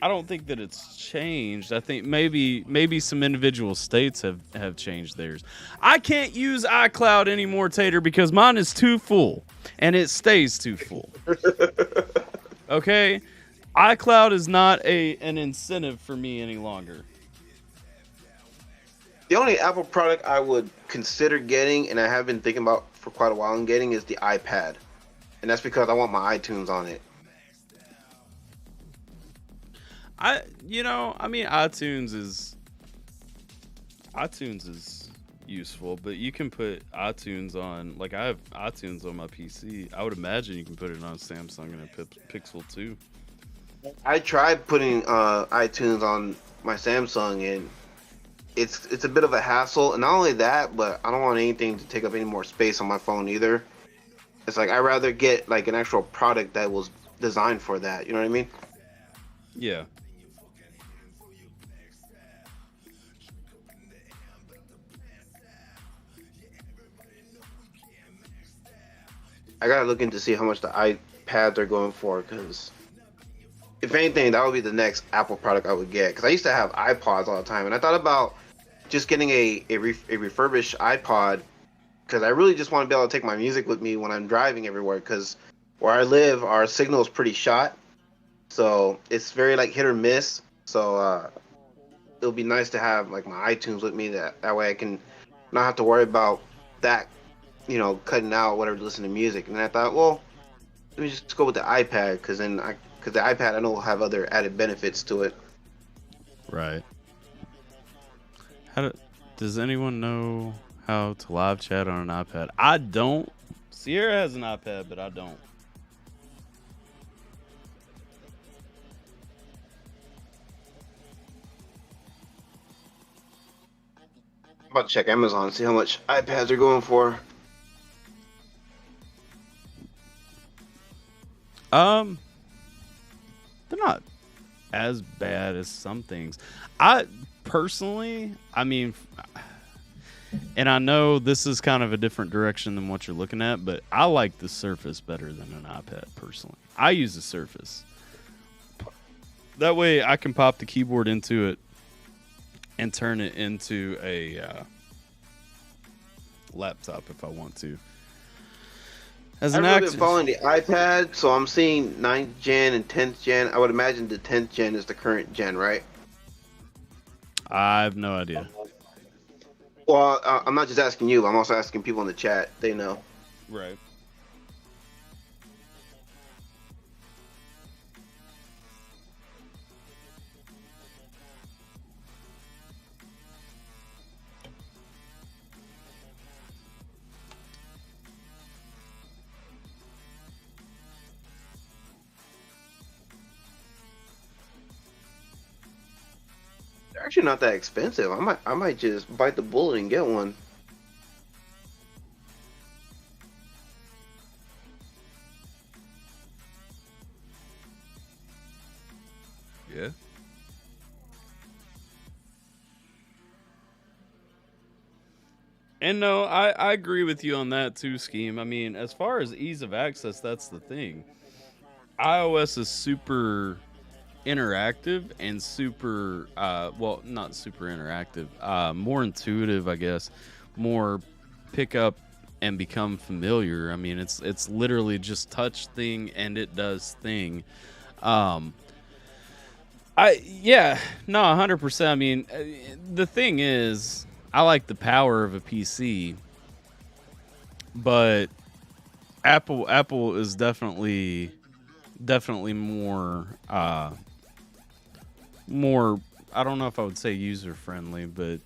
don't think that it's changed. I think maybe some individual states have changed theirs. I can't use iCloud anymore, Tater, because mine is too full and it stays too full. Okay, iCloud is not an incentive for me any longer. The only Apple product I would consider getting, and I have been thinking about for quite a while, and getting is the iPad, and that's because I want my iTunes on it. I mean, iTunes is useful, but you can put iTunes on, like, I have iTunes on my PC. I would imagine you can put it on Samsung and a Pixel too. I tried putting iTunes on my Samsung, and it's a bit of a hassle. And not only that, but I don't want anything to take up any more space on my phone either. It's like I'd rather get like an actual product that was designed for that. You know what I mean? Yeah. I gotta look into see how much the iPads are going for, because if anything, that would be the next Apple product I would get. Because I used to have iPods all the time, and I thought about just getting a refurbished iPod, because I really just want to be able to take my music with me when I'm driving everywhere. Because where I live, our signal is pretty shot, so it's very like hit or miss. So it'll be nice to have like my iTunes with me. That way I can not have to worry about that, cutting out whatever to listen to music. And then I thought, well, let me just go with the iPad, because the iPad I know will have other added benefits to it. Right. Does anyone know how to live chat on an iPad? I don't. Sierra has an iPad, but I don't. I'm about to check Amazon and see how much iPads are going for. They're not as bad as some things. I personally, I mean, and I know this is kind of a different direction than what you're looking at, but I like the Surface better than an iPad personally. I use the Surface. That way I can pop the keyboard into it and turn it into a laptop if I want to. As an I've really been following the iPad, so I'm seeing 9th gen and 10th gen. I would imagine the 10th gen is the current gen, right? I have no idea. Well, I'm not just asking you. I'm also asking people in the chat. They know. Right. They're actually not that expensive. I might just bite the bullet and get one. Yeah. And no, I agree with you on that too, Scheme. I mean, as far as ease of access, that's the thing. iOS is super interactive and super, well, not super interactive, more intuitive, I guess, more pick up and become familiar. I mean, it's literally just touch thing and it does thing. Yeah, no, 100%. I mean, the thing is, I like the power of a PC, but Apple is definitely more more. I don't know if I would say user friendly, but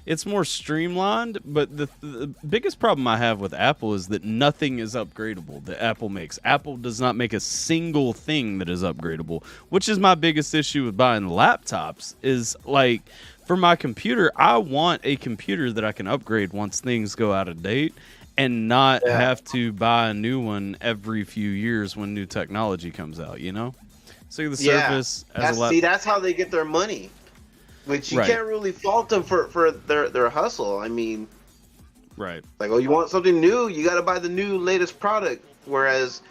it's more streamlined. But the biggest problem I have with Apple is that nothing is upgradable that Apple makes. Apple does not make a single thing that is upgradable, which is my biggest issue with buying laptops. Is like, for my computer, I want a computer that I can upgrade once things go out of date and not have to buy a new one every few years when new technology comes out, you know? So the Surface as a see, that's how they get their money. Which you can't really fault them for their hustle. I mean, right. Like, oh, you want something new, you got to buy the new latest product. Whereas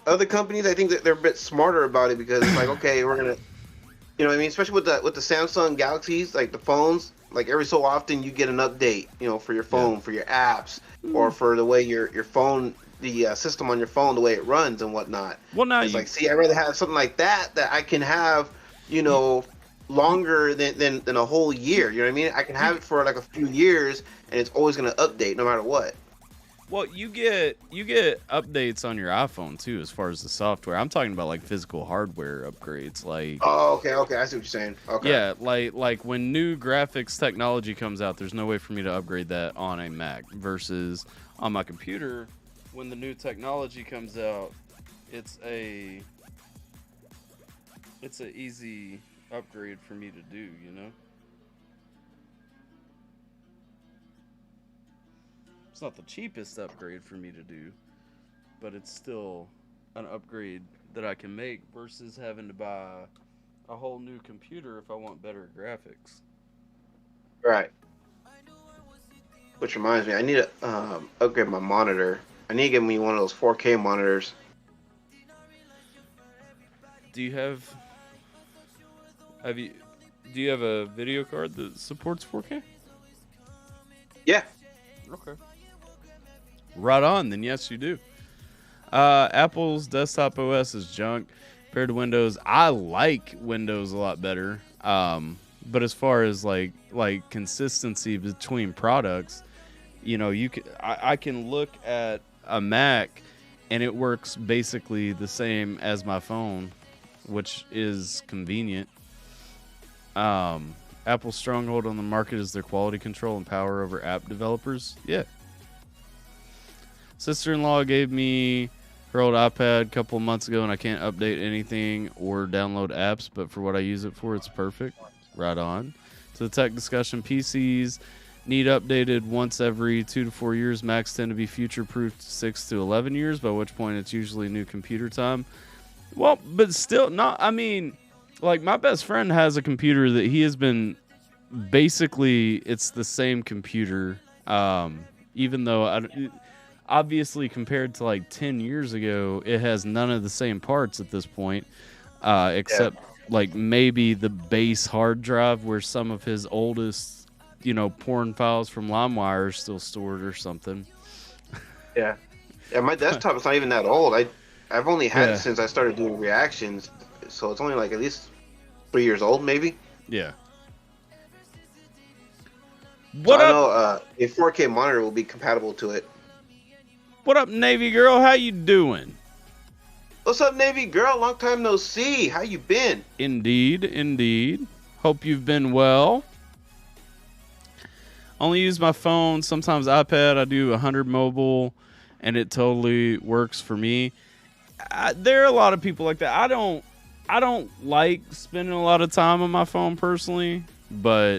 other companies, I think that they're a bit smarter about it, because it's like, okay, we're gonna, you know what I mean? Especially with the Samsung Galaxies, like the phones, like every so often you get an update, you know, for your phone, for your apps, or for the way your phone, the system on your phone, the way it runs and whatnot. Well, now it's like, see, I'd rather have something like that I can have, you know, longer than a whole year. You know what I mean? I can have it for like a few years, and it's always going to update no matter what. Well, you get updates on your iPhone too, as far as the software. I'm talking about like physical hardware upgrades, like. Oh, okay, I see what you're saying. Okay. Yeah, like when new graphics technology comes out, there's no way for me to upgrade that on a Mac. Versus on my computer, when the new technology comes out, it's an easy upgrade for me to do, you know? It's not the cheapest upgrade for me to do, but it's still an upgrade that I can make versus having to buy a whole new computer if I want better graphics. Right. Which reminds me, I need to upgrade my monitor. I need to get me one of those 4K monitors. Do you have a video card that supports 4K? Yeah. Okay. Right on, then yes you do. Apple's desktop OS is junk compared to Windows. I like Windows a lot better. But as far as like consistency between products, you know, I can look at a Mac and it works basically the same as my phone, which is convenient. Apple's stronghold on the market is their quality control and power over app developers. Yeah. Sister-in-law gave me her old iPad a couple of months ago, and I can't update anything or download apps, but for what I use it for, it's perfect. Right on. So the tech discussion, PCs need updated once every 2 to 4 years. Macs tend to be future-proofed 6 to 11 years, by which point it's usually new computer time. Well, but still not, I mean, like my best friend has a computer that he has been, basically it's the same computer, even though obviously compared to like 10 years ago, it has none of the same parts at this point, except like maybe the base hard drive where some of his oldest, you know, porn files from LimeWire are still stored or something. Yeah. Yeah, my desktop is not even that old. I've only had it since I started doing reactions, so it's only like at least 3 years old, maybe. Yeah. What so I know a 4K monitor will be compatible to it. What up, Navy girl? How you doing? What's up, Navy girl? Long time no see. How you been? Indeed, indeed. Hope you've been well. Only use my phone, sometimes iPad. I do 100 mobile, and it totally works for me. There are a lot of people like that. I don't like spending a lot of time on my phone personally, but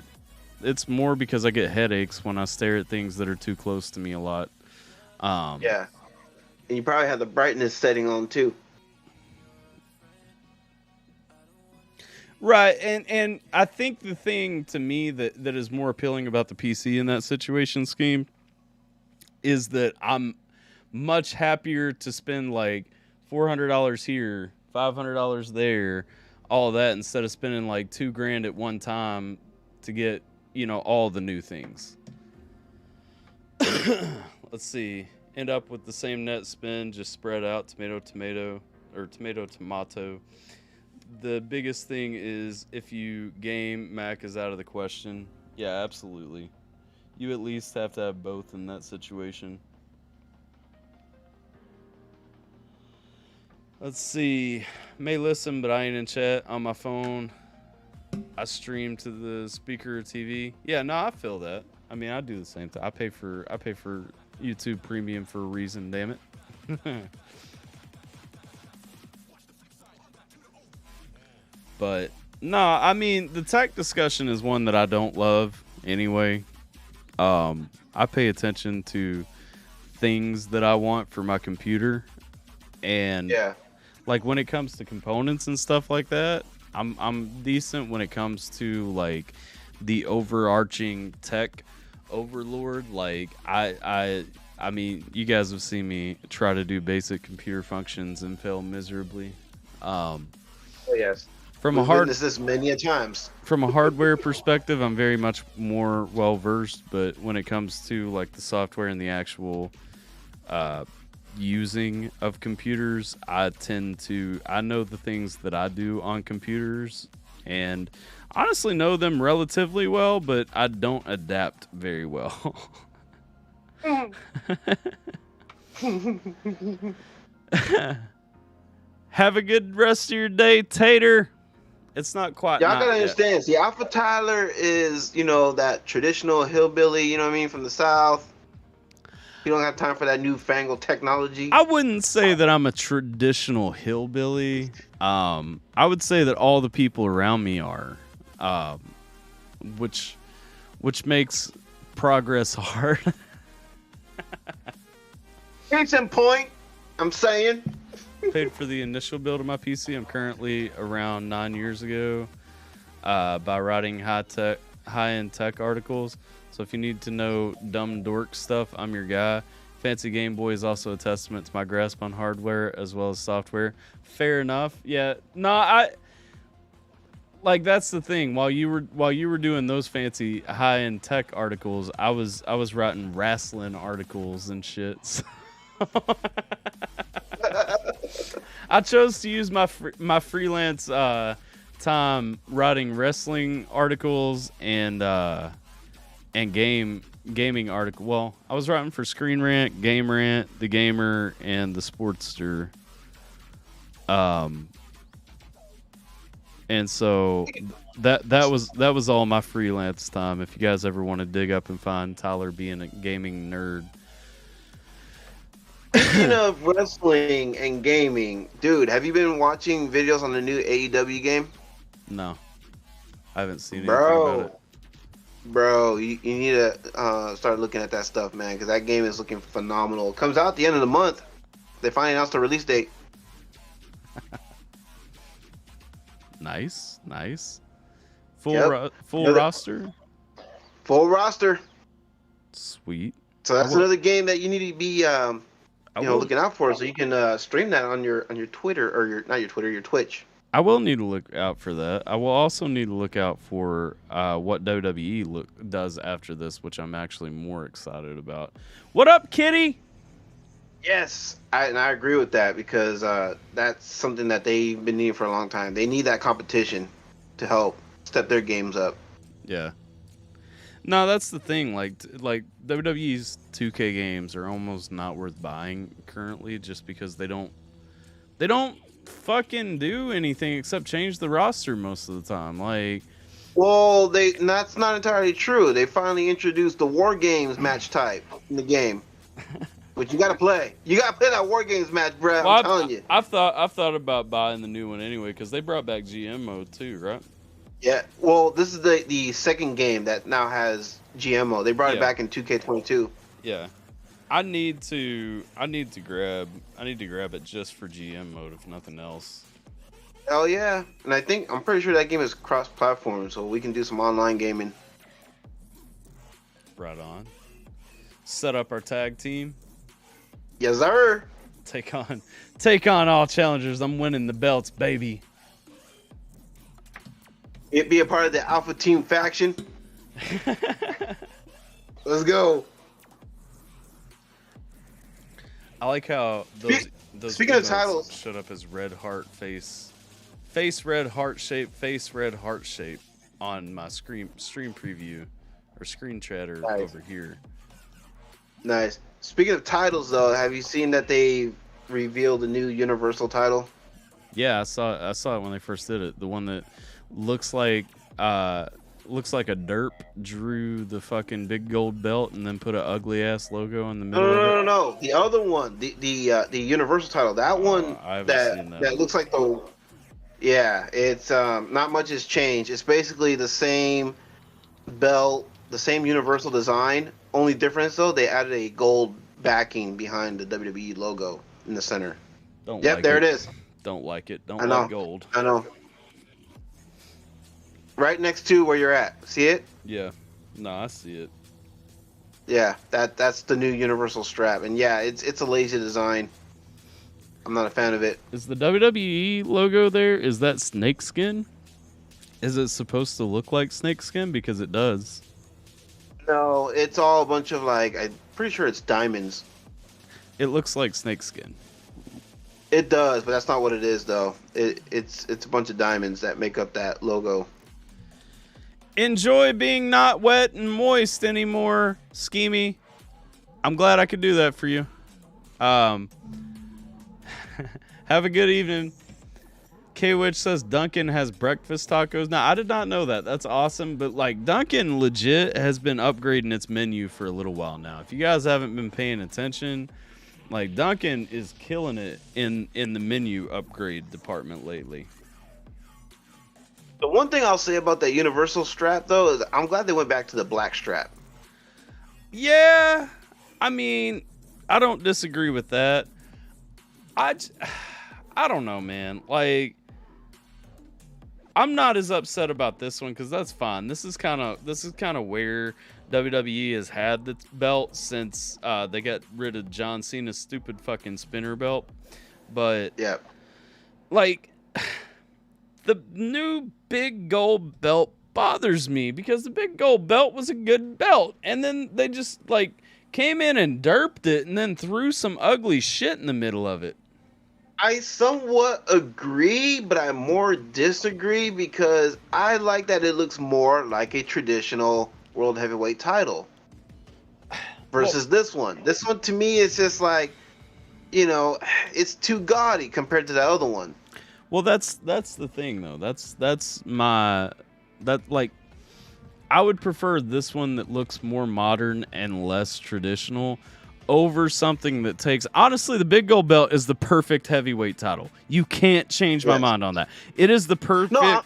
it's more because I get headaches when I stare at things that are too close to me a lot. Yeah. And you probably have the brightness setting on too. Right, and I think the thing to me that is more appealing about the PC in that situation scheme is that I'm much happier to spend like $400 here, $500 there, all of that instead of spending like $2,000 at one time to get, all the new things. Let's see. End up with the same net spend, just spread out tomato, or tomato. The biggest thing is if you game, Mac is out of the question. Yeah, absolutely. You at least have to have both in that situation. Let's see. May listen, but I ain't in chat on my phone. I stream to the speaker or TV. Yeah, no, I feel that. I mean, I do the same thing. I pay for YouTube Premium for a reason, damn it. But no, I mean, the tech discussion is one that I don't love anyway. I pay attention to things that I want for my computer, and like when it comes to components and stuff like that, I'm decent when it comes to like the overarching tech overlord. Like I mean, you guys have seen me try to do basic computer functions and fail miserably. Oh, yes. From We've witnessed this many a times. From a hardware perspective, I'm very much more well versed, but when it comes to like the software and the actual using of computers, I know the things that I do on computers and honestly know them relatively well, but I don't adapt very well. Have a good rest of your day, Tater. It's not quite. Y'all gotta understand. See, AlphaTyler is, that traditional hillbilly, you know what I mean, from the South. You don't have time for that newfangled technology. I wouldn't say that I'm a traditional hillbilly. I would say that all the people around me are, which makes progress hard. Case in point, I'm saying. Paid for the initial build of my PC. I'm currently around 9 years ago by writing high-end tech articles. So if you need to know dumb dork stuff, I'm your guy. Fancy Game Boy is also a testament to my grasp on hardware as well as software. Fair enough. Yeah. No, that's the thing. While you were doing those fancy high-end tech articles, I was writing wrestling articles and shit. So I chose to use my freelance time writing wrestling articles and gaming article. Well, I was writing for Screen Rant, Game Rant, The Gamer, and The Sportster. And so that was all my freelance time. If you guys ever want to dig up and find Tyler being a gaming nerd. Speaking of wrestling and gaming, dude, have you been watching videos on the new AEW game? No, I haven't seen anything about it. Bro, you need to start looking at that stuff, man, because that game is looking phenomenal. It comes out at the end of the month. They finally announced the release date. Nice. Full roster? Full roster. Sweet. So that's another game that you need to be looking out for, so you can stream that on your Twitter, or your Twitch. I will need to look out for that. I will also need to look out for what WWE does after this, which I'm actually more excited about. What up, Kitty? Yes, I agree with that, because that's something that they've been needing for a long time. They need that competition to help step their games up. Yeah. No, that's the thing. Like WWE's 2K games are almost not worth buying currently, just because they don't fucking do anything except change the roster most of the time. Like, well, that's not entirely true. They finally introduced the War Games match type in the game, which you gotta play. You gotta play that War Games match, bro. I'm telling you. I've thought about buying the new one anyway, because they brought back GM mode too, right? Yeah. Well, this is the second game that now has GM mode. They brought it back in 2K22. Yeah. I need to grab it just for GM mode, if nothing else. Oh yeah, and I'm pretty sure that game is cross-platform, so we can do some online gaming. Right on. Set up our tag team. Yes, sir. Take on all challengers. I'm winning the belts, baby. It be a part of the Alpha Team faction. Let's go. I like how those Speaking of emotes titles, showed up as red heart face red heart shape, face red heart shape on my stream preview or screen chatter over here. Nice. Speaking of titles, though, have you seen that they revealed a new Universal title? Yeah, I saw it when they first did it. The one that looks like a derp drew the fucking big gold belt and then put an ugly ass logo in the middle. No. The other one, the Universal title. That one that looks like the. Yeah, it's not much has changed. It's basically the same belt, the same Universal design. Only difference though, they added a gold backing behind the WWE logo in the center. There it is. Don't like it. Don't like gold. I know. Right next to where you're at. See it? Yeah. No, I see it. Yeah, that's the new Universal strap, and yeah, it's a lazy design. I'm not a fan of it. Is the WWE logo there? Is that snakeskin? Is it supposed to look like snakeskin? Because it does. No, it's all a bunch of I'm pretty sure it's diamonds. It looks like snakeskin. It does, but that's not what it is, though. It's a bunch of diamonds that make up that logo. Enjoy being not wet and moist anymore, Schemy. I'm glad I could do that for you. Have a good evening. K-Witch says Dunkin' has breakfast tacos. Now, I did not know that. That's awesome. But, Dunkin' legit has been upgrading its menu for a little while now. If you guys haven't been paying attention, Dunkin' is killing it in the menu upgrade department lately. The one thing I'll say about that Universal strap, though, is I'm glad they went back to the black strap. Yeah. I mean, I don't disagree with that. I don't know, man. I'm not as upset about this one because that's fine. This is kind of where WWE has had the belt since they got rid of John Cena's stupid fucking spinner belt. But yeah, the new big gold belt bothers me because the big gold belt was a good belt, and then they just came in and derped it and then threw some ugly shit in the middle of it. I somewhat agree, but I more disagree because I like that it looks more like a traditional World Heavyweight title versus this one. This one to me is just it's too gaudy compared to that other one. Well, that's the thing though. I would prefer this one that looks more modern and less traditional over something that takes. Honestly, the big gold belt is the perfect heavyweight title. You can't change my mind on that. It is the perfect. No,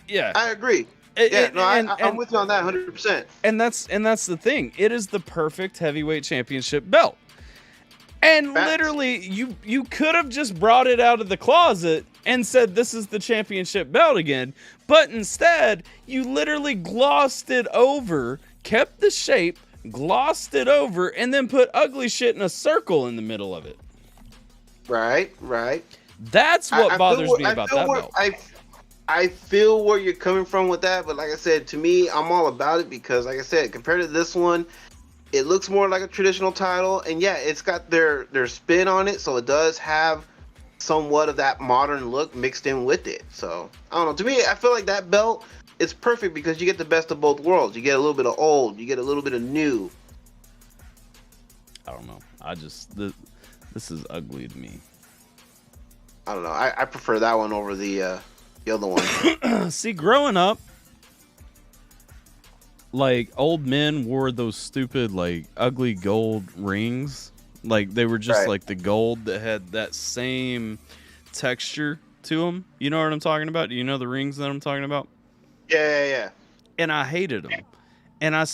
yeah, I agree. I'm with you on that 100%. And that's the thing. It is the perfect heavyweight championship belt. And literally, you could have just brought it out of the closet and said this is the championship belt again, but instead you literally glossed it over, kept the shape, glossed it over, and then put ugly shit in a circle in the middle of it. Right. That's what bothers me about that belt. I feel where you're coming from with that, but like I said, to me, I'm all about it because, like I said, compared to this one, it looks more like a traditional title, and yeah, it's got their spin on it, so it does have somewhat of that modern look mixed in with it. So I don't know. To me, I feel like that belt is perfect because you get the best of both worlds. You get a little bit of old, you get a little bit of new. I don't know. This is ugly to me. I don't know. I prefer that one over the other one. See, growing up, old men wore those stupid ugly gold rings. They were just the gold that had that same texture to them. You know what I'm talking about? Do you know the rings that I'm talking about? Yeah. And I hated them. And I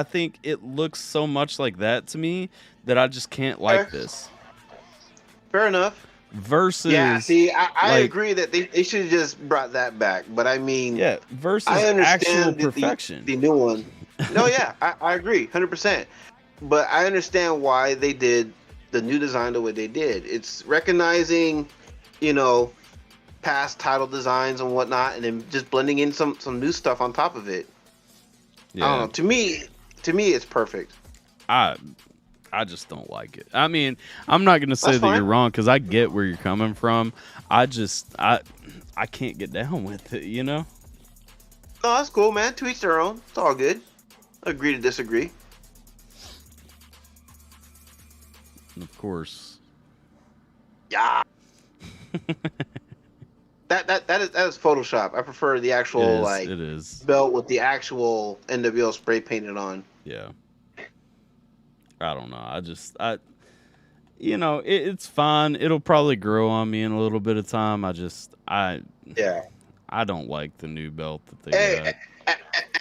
think it looks so much like that to me that I just can't like this. Fair enough. versus Yeah, see, I like, agree that they should have just brought that back. But I mean, yeah, versus I actual understand perfection. the new one. No, yeah, I agree, 100%. But I understand why they did the new design the way they did. It's recognizing, you know, past title designs and whatnot, and then just blending in some new stuff on top of it. Yeah. I don't know. To me, it's perfect. I just don't like it. I mean, I'm not gonna say That's that fine. you're wrong because I get where you're coming from. I can't get down with it, you know? No, that's cool, man. To each their own. It's all good. Agree to disagree. And of course. Yeah. That is Photoshop. I prefer the actual it is. belt with the actual NWO spray painted on. Yeah. I don't know. You know, it's fine. It'll probably grow on me in a little bit of time. Yeah. I don't like the new belt that they got.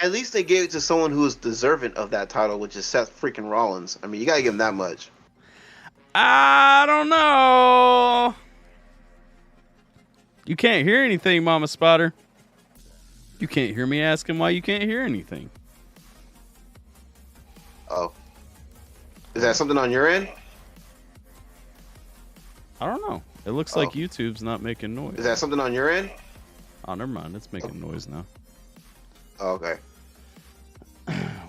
At least they gave it to someone who is deserving of that title, which is Seth freaking Rollins. I mean, you gotta give him that much. I don't know. You can't hear anything, Mama Spotter. You can't hear me asking why you can't hear anything. Oh. Is that something on your end? I don't know. It looks like YouTube's not making noise. Is that something on your end? Oh, never mind. It's making noise now. Oh, okay.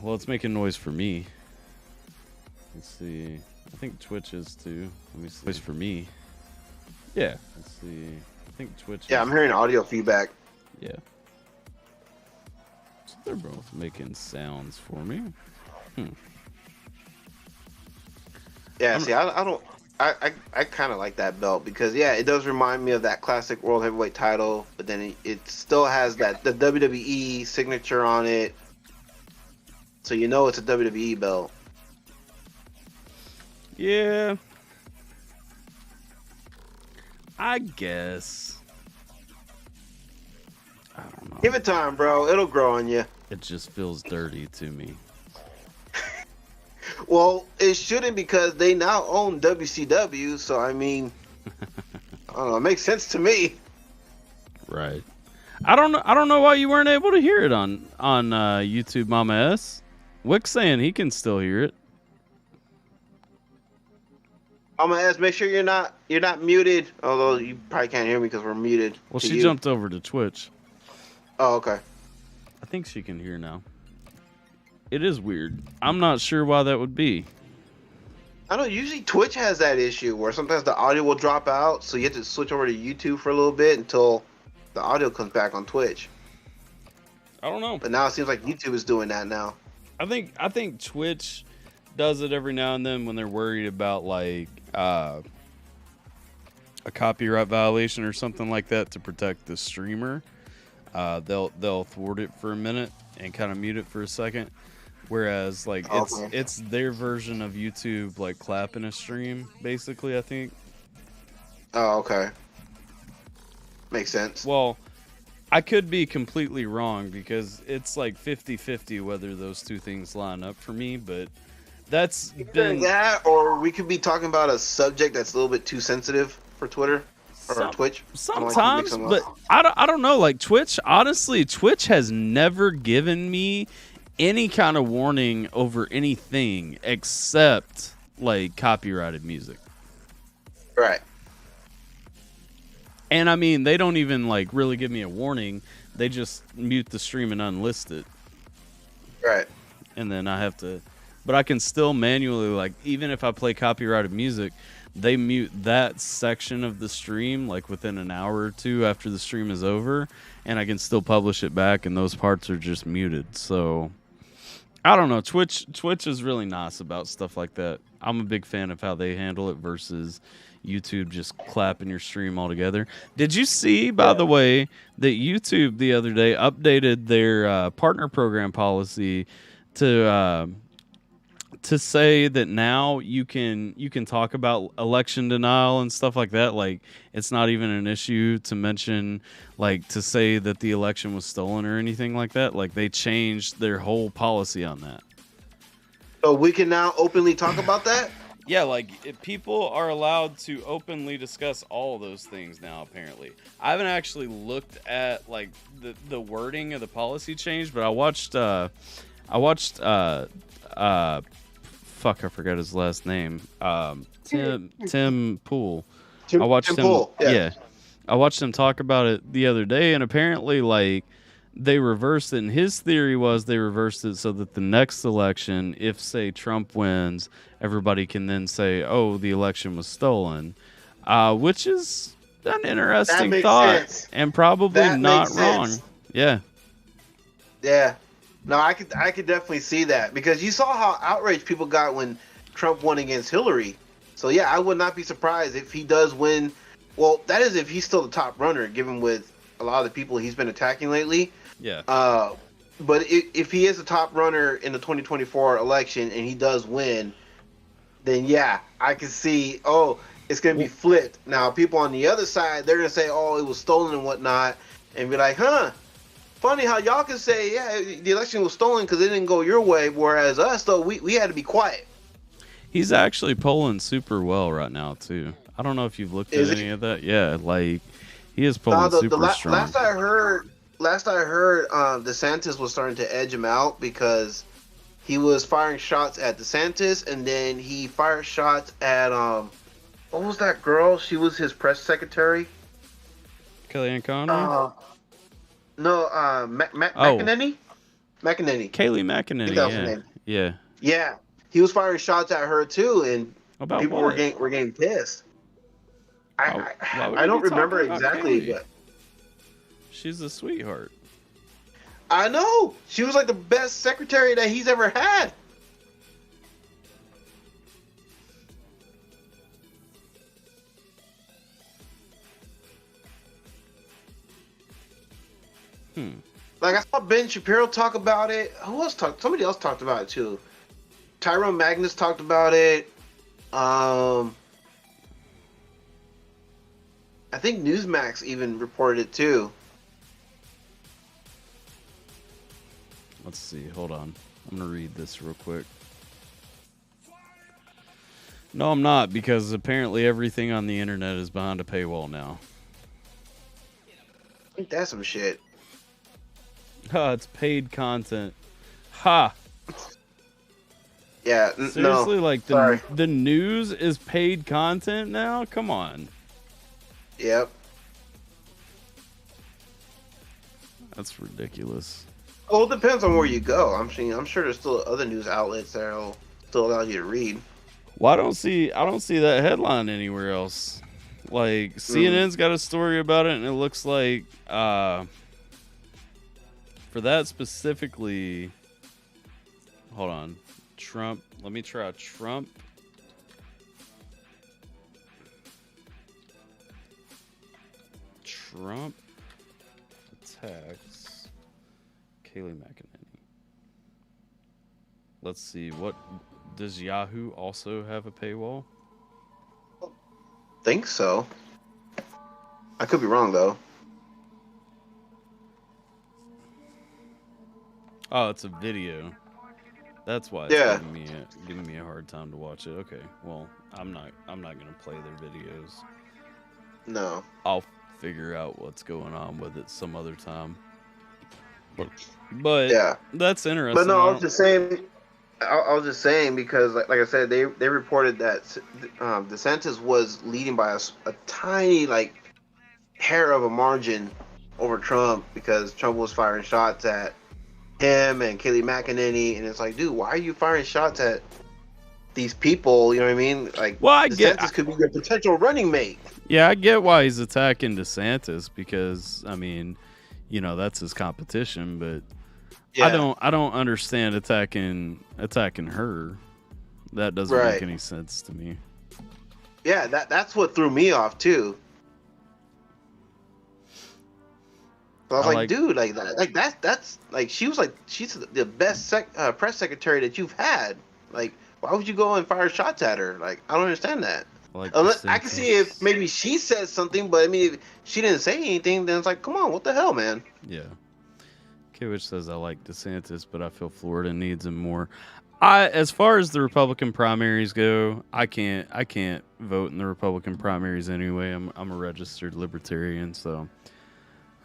Well, it's making noise for me. Let's see. I think Twitch is too. Let me see. Noise for me. Yeah. Let's see. I think Twitch. Yeah, I'm hearing audio feedback. Yeah. So they're both making sounds for me. Yeah, see, I don't. I kind of like that belt because it does remind me of that classic World Heavyweight title, but then it still has the WWE signature on it, so you know it's a WWE belt. Yeah. I guess. I don't know. Give it time, bro. It'll grow on you. It just feels dirty to me. Well, it shouldn't because they now own WCW, so I mean, I don't know. It makes sense to me. Right. I don't know why you weren't able to hear it on YouTube, Mama S. Wick's saying he can still hear it. I'm gonna ask, make sure you're not muted. Although you probably can't hear me because we're muted. Well, she jumped over to Twitch. Oh, okay. I think she can hear now. It is weird. I'm not sure why that would be. I know usually Twitch has that issue where sometimes the audio will drop out, so you have to switch over to YouTube for a little bit until the audio comes back on Twitch. I don't know. But now it seems like YouTube is doing that now. I think Twitch does it every now and then when they're worried about like a copyright violation or something like that to protect the streamer. They'll thwart it for a minute and kind of mute it for a second. Whereas like it's their version of YouTube like clapping a stream, basically, I think. Oh, okay. Makes sense. Well, I could be completely wrong because it's like 50-50 whether those two things line up for me, but that's been that, or we could be talking about a subject that's a little bit too sensitive for Twitter or Twitch. Sometimes, but I don't know. Like Twitch, honestly, Twitch has never given me any kind of warning over anything except like copyrighted music. Right. And I mean, they don't even like really give me a warning. They just mute the stream and unlist it. Right. And then I have to, but I can still manually, like, even if I play copyrighted music, they mute that section of the stream like within an hour or two after the stream is over, and I can still publish it back, and those parts are just muted. So I don't know. Twitch is really nice about stuff like that. I'm a big fan of how they handle it versus YouTube just clapping your stream altogether. Did you see, by the way, that YouTube the other day updated their partner program policy to say that now you can talk about election denial and stuff like that? Like, it's not even an issue to mention, like, to say that the election was stolen or anything like that. Like, they changed their whole policy on that. So we can now openly talk about that? Yeah, like people are allowed to openly discuss all those things now. Apparently, I haven't actually looked at like the wording of the policy change, but I watched fuck, I forgot his last name. Tim Pool. I watched Tim him. Pool, Yeah, I watched him talk about it the other day, and apparently, like, they reversed it. And his theory was they reversed it so that the next election, if say Trump wins, everybody can then say, "Oh, the election was stolen," which is an interesting thought sense. and probably That not makes wrong. sense. Yeah. Yeah. No, I could definitely see that because you saw how outraged people got when Trump won against Hillary. So yeah, I would not be surprised if he does win. Well, that is if he's still the top runner, given with a lot of the people he's been attacking lately. Yeah. But if he is the top runner in the 2024 election and he does win, then yeah, I can see. Oh, it's gonna be flipped. Now, people on the other side, they're gonna say, "Oh, it was stolen and whatnot," and be like, "Huh." Funny how y'all can say, yeah, the election was stolen because it didn't go your way, whereas us, though, we had to be quiet. He's actually polling super well right now, too. I don't know if you've looked at any of that. Yeah, like, he is polling super strong. Last I heard, DeSantis was starting to edge him out because he was firing shots at DeSantis, and then he fired shots at, what was that girl? She was his press secretary. Kellyanne Conway? No, McEnany? McEnany. Kayleigh McEnany, That was her name. Yeah. Yeah. He was firing shots at her, too, and About people what? were getting pissed. Why would I you don't be remember talking about exactly, Kayleigh? but She's a sweetheart. I know. She was like the best secretary that he's ever had. Like, I saw Ben Shapiro talk about it. Who else talked? Somebody else talked about it too. Tyrone Magnus talked about it. I think Newsmax even reported it too. Let's see. Hold on. I'm going to read this real quick. No, I'm not, because apparently everything on the internet is behind a paywall now. Ain't that some shit? It's paid content. Ha! Yeah, Seriously, no. like Sorry. the news is paid content now? Come on. Yep. That's ridiculous. Well, it depends on where you go. I'm sure there's still other news outlets that'll still allow you to read. Well, I don't see that headline anywhere else. Like, CNN's got a story about it, and it looks like for that specifically, hold on. Trump, let me try Trump. Trump attacks Kayleigh McEnany. Let's see, what does Yahoo also have a paywall? Think so. I could be wrong though. Oh, it's a video. That's why it's giving me a hard time to watch it. Okay, well, I'm not gonna play their videos. No. I'll figure out what's going on with it some other time. But Yeah. that's interesting. But no, I was just saying because, like I said, they reported that DeSantis was leading by a tiny, like, hair of a margin over Trump because Trump was firing shots at him and Kayleigh McEnany, and it's like, dude, why are you firing shots at these people? You know what I mean? Like, Well, I DeSantis could be your potential running mate. Yeah, I get why he's attacking DeSantis because, I mean, you know, that's his competition, but Yeah. I don't understand attacking her. That doesn't Right. make any sense to me. Yeah, that's what threw me off too. So I was like, dude, that's like she's the best press secretary that you've had. Like, why would you go and fire shots at her? Like, I don't understand that. Like Unless I can see if maybe she said something, but I mean, if she didn't say anything, then it's like, come on, what the hell, man? Yeah. Kiewicz says I like DeSantis, but I feel Florida needs him more. As far as the Republican primaries go, I can't vote in the Republican primaries anyway. I'm a registered libertarian, so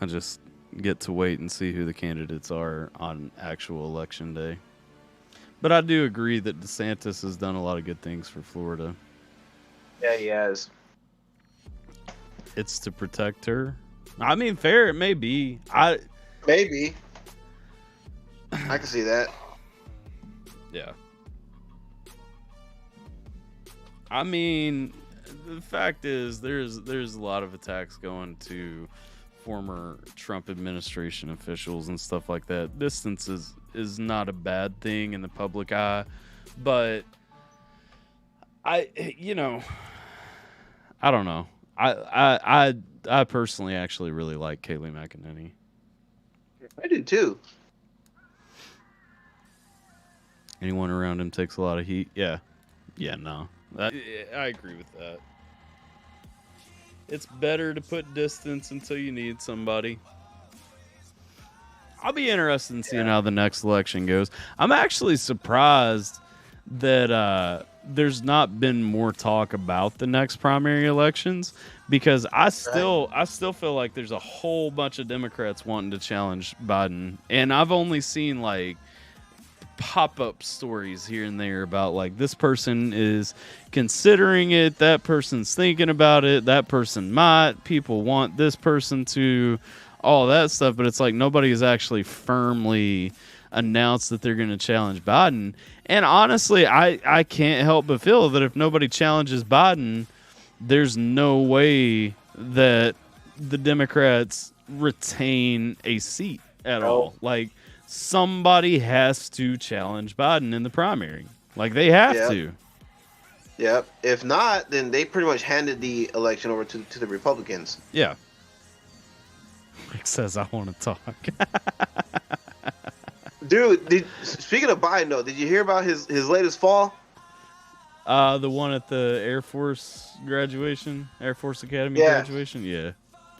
I just get to wait and see who the candidates are on actual election day. But I do agree that DeSantis has done a lot of good things for Florida. Yeah, he has. It's to protect her. I mean, fair it may be. Maybe. I can see that. Yeah. I mean, the fact is there's a lot of attacks going to former Trump administration officials and stuff like that. Distance is not a bad thing in the public eye, but I don't know. I personally actually really like Kayleigh McEnany. I do too. Anyone around him takes a lot of heat. Yeah, no. I agree with that. It's better to put distance until you need somebody. I'll be interested in seeing how the next election goes. I'm actually surprised that there's not been more talk about the next primary elections, because I still feel like there's a whole bunch of Democrats wanting to challenge Biden, and I've only seen like pop-up stories here and there about like this person is considering it, that person's thinking about it, that person might, people want this person to, all that stuff, but it's like nobody has actually firmly announced that they're going to challenge Biden. And honestly, I can't help but feel that if nobody challenges Biden, there's no way that the Democrats retain a seat at all. Like, somebody has to challenge Biden in the primary. Like, they have to. Yep. If not, then they pretty much handed the election over to the Republicans. Yeah. Rick says, I want to talk. Dude, speaking of Biden, though, did you hear about his latest fall? The one at the Air Force graduation, Air Force Academy graduation? Yeah.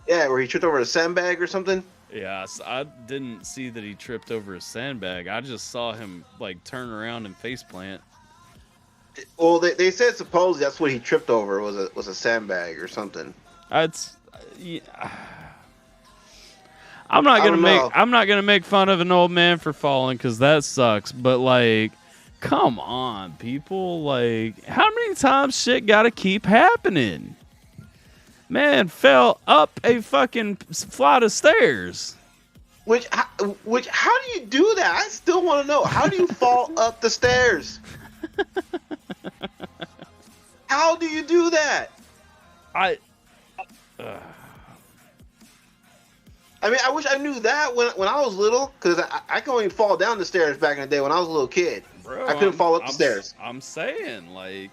Yeah, where he tripped over a sandbag or something? Yeah, I didn't see that he tripped over a sandbag. I just saw him, like, turn around and faceplant. Well, they said supposedly that's what he tripped over was a sandbag or something. I'm not gonna make fun of an old man for falling, because that sucks. But like, come on, people! Like, how many times shit gotta keep happening? Man fell up a fucking flight of stairs. How do you do that? I still want to know. How do you fall up the stairs? How do you do that? I mean, I wish I knew that when I was little, because I could only fall down the stairs back in the day when I was a little kid. Bro, I couldn't fall up the stairs. I'm saying, like,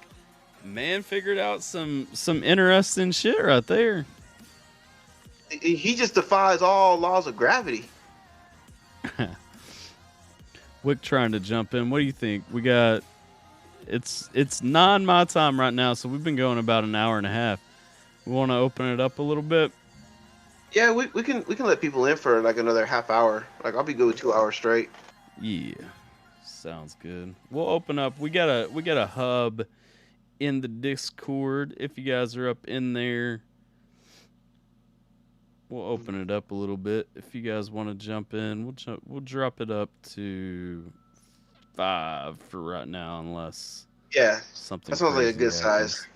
man figured out some interesting shit right there. He just defies all laws of gravity. Wick trying to jump in. What do you think? We got it's 9 my time right now, so we've been going about an hour and a half. We want to open it up a little bit. Yeah, we can let people in for like another half hour. Like, I'll be good with 2 hours straight. Yeah, sounds good. We'll open up. We got a hub in the Discord. If you guys are up in there, we'll open it up a little bit. If you guys want to jump in, we'll drop it up to 5 for right now, unless something. That sounds like a good happens. size.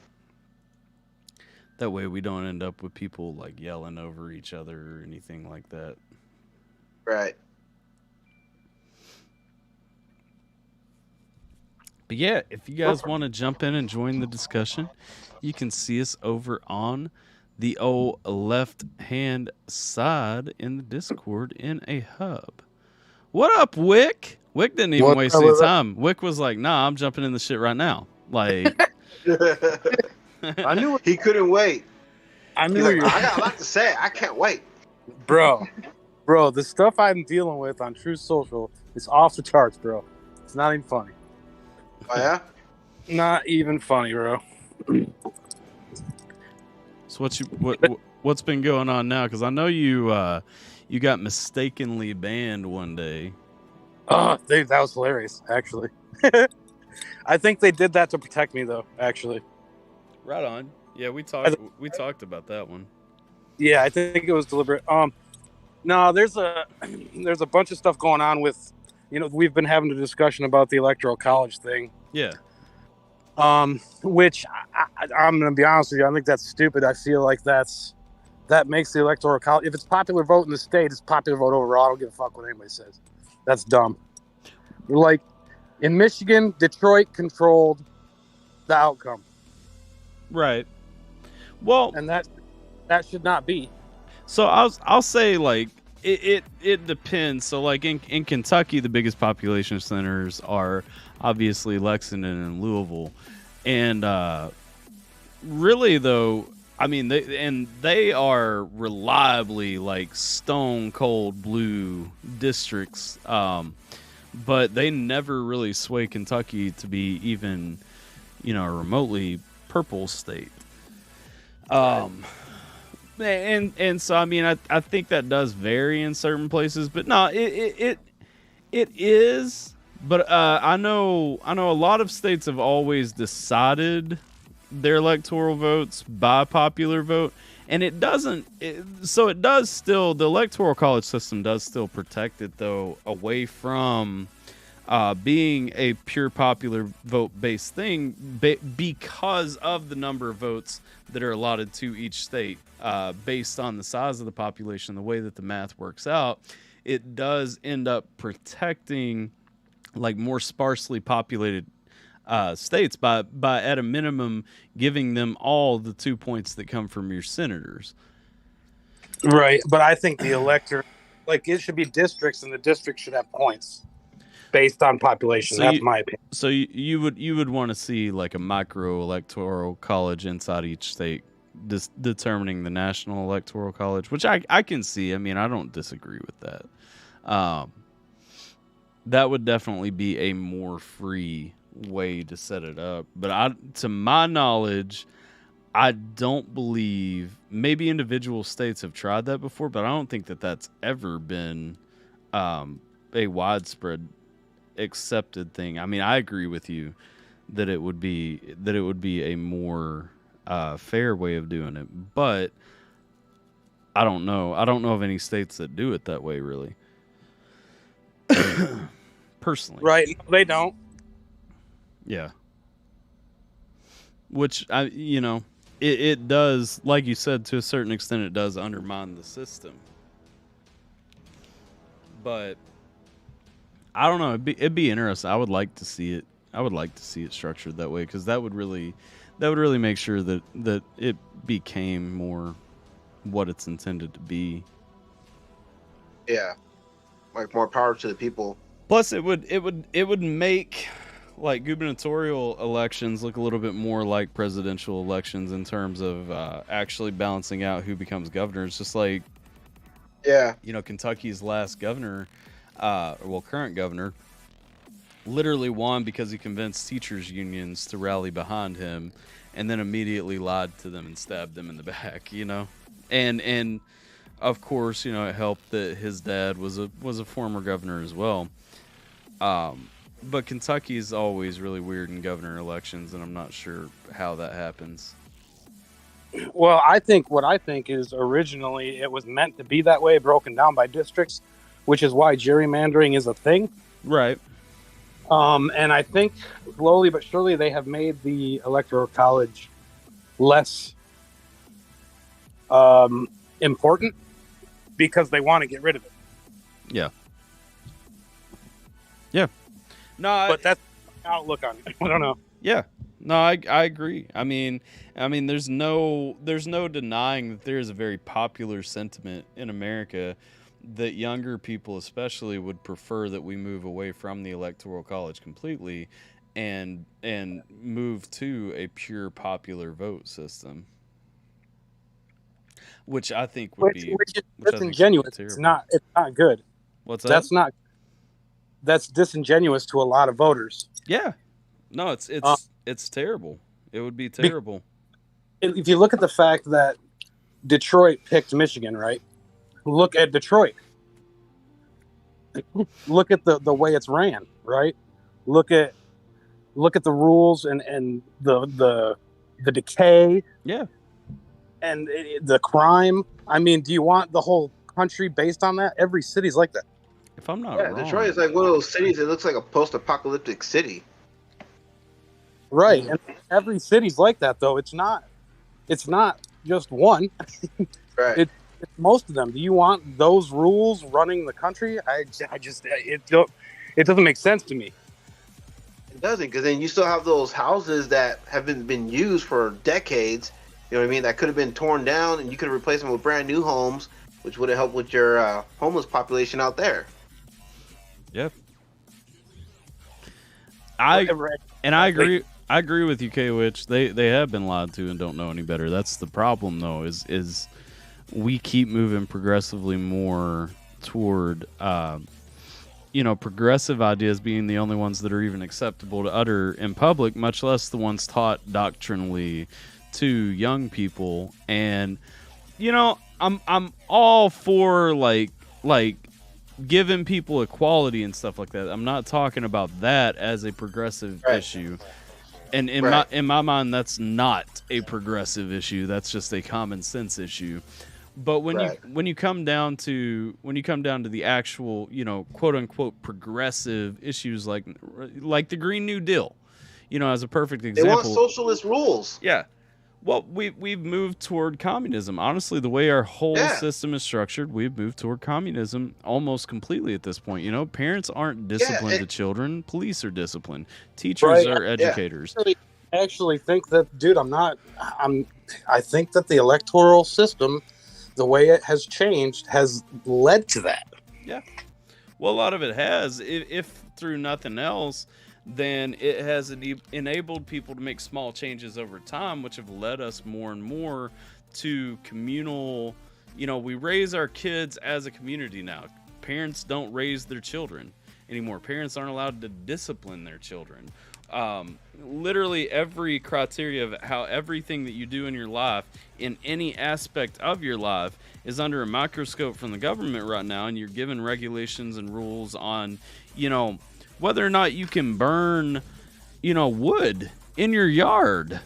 That way we don't end up with people like yelling over each other or anything like that. Right. But yeah, if you guys want to jump in and join the discussion, you can see us over on the old left-hand side in the Discord in a hub. What up, Wick? Wick didn't even waste any time. Wick was like, nah, I'm jumping in the shit right now. Like... I knew he couldn't wait. I knew I got a lot to say. I can't wait. Bro, the stuff I'm dealing with on True Social is off the charts, bro. It's not even funny. Oh, yeah? Not even funny, bro. So what's been going on now? Because I know you got mistakenly banned one day. That was hilarious, actually. I think they did that to protect me, though. Actually, Right on. Yeah, we talked about that one. yeah, I think it was deliberate. No, there's a bunch of stuff going on with, we've been having a discussion about the electoral college thing. Yeah. Which I'm going to be honest with you, I think that's stupid. I feel like that makes the electoral college. If it's popular vote in the state, it's popular vote overall. I don't give a fuck what anybody says. That's dumb. Like in Michigan, Detroit controlled the outcome. Right. Well, And that should not be. so I'll say like it depends. So like in Kentucky, the biggest population centers are obviously Lexington and Louisville, and really though, I mean they are reliably like stone cold blue districts, but they never really sway Kentucky to be even a remotely purple state. And so I mean I think that does vary in certain places, but no, it is. But I know a lot of states have always decided their electoral votes by popular vote, and it doesn't. So it does still. The electoral college system does still protect it though away from being a pure popular vote based thing because of the number of votes that are allotted to each state based on the size of the population, the way that the math works out. It does end up protecting like more sparsely populated states by at a minimum giving them all the 2 points that come from your senators. Right, but I think the elector, like it should be districts, and the districts should have points based on population. So That's my opinion. So you would want to see like a micro electoral college inside each state, determining the national electoral college, which I can see. I mean, I don't disagree with that. That would definitely be a more free way to set it up. But to my knowledge, I don't believe, maybe individual states have tried that before, but I don't think that that's ever been a widespread accepted thing. I mean, I agree with you that it would be a more fair way of doing it, but I don't know of any states that do it that way, really. Personally, Right, they don't. yeah. Which it does, like you said, to a certain extent, it does undermine the system. But I don't know. It'd be interesting. I would like to see it. I would like to see it structured that way, because that would really make sure that it became more what it's intended to be. Yeah, like more power to the people. Plus, it would make like gubernatorial elections look a little bit more like presidential elections in terms of actually balancing out who becomes governor. It's just like, Yeah, Kentucky's last governor, current governor, literally won because he convinced teachers unions to rally behind him, and then immediately lied to them and stabbed them in the back. And of course, it helped that his dad was a former governor as well. But Kentucky is always really weird in governor elections, and I'm not sure how that happens. Well, what I think is originally it was meant to be that way, broken down by districts, which is why gerrymandering is a thing. Right. And I think slowly but surely they have made the electoral college less important because they want to get rid of it. Yeah. Yeah. No, But that's my outlook on it. I don't know. Yeah. No, I agree. I mean, there's no denying that there is a very popular sentiment in America that younger people especially would prefer that we move away from the electoral college completely and move to a pure popular vote system, which I think would be disingenuous. It's not good. What's that? That's disingenuous to a lot of voters. Yeah. No, it's terrible. It would be terrible. If you look at the fact that Detroit picked Michigan, right? Look at Detroit. Look at the way it's ran, right? Look at look at the rules and the decay Yeah. and the crime. I mean, do you want the whole country based on that? Every city's like that. If I'm not Yeah, wrong. Detroit is like one of those cities that looks like a post-apocalyptic city. Right. And every city's like that, though. It's not just one. Right. It's most of them. Do you want those rules running the country? It doesn't make sense to me. It doesn't, because then you still have those houses that haven't been used for decades. You know what I mean? That could have been torn down, and you could have replaced them with brand new homes, which would have helped with your homeless population out there. Yep. I agree. I agree with you, K-Witch. They have been lied to and don't know any better. That's the problem, though. Is we keep moving progressively more toward, progressive ideas being the only ones that are even acceptable to utter in public, much less the ones taught doctrinally to young people. And I'm all for like giving people equality and stuff like that. I'm not talking about that as a progressive issue. And in my mind, that's not a progressive issue. That's just a common sense issue. But when you come down to the actual, quote unquote progressive issues like the Green New Deal, as a perfect example. They want socialist rules. Yeah. Well, we've moved toward communism. Honestly, the way our whole system is structured, we've moved toward communism almost completely at this point. Parents aren't disciplined to children. Police are disciplined. Teachers are educators. I actually think that, dude, I think that the electoral system, the way it has changed, has led to that. Yeah. Well, a lot of it has. If through nothing else, then it has enabled people to make small changes over time, which have led us more and more to communal. We raise our kids as a community now. Parents don't raise their children anymore. Parents aren't allowed to discipline their children. Literally every criteria of how everything that you do in your life, in any aspect of your life, is under a microscope from the government right now, and you're given regulations and rules on, whether or not you can burn, wood in your yard.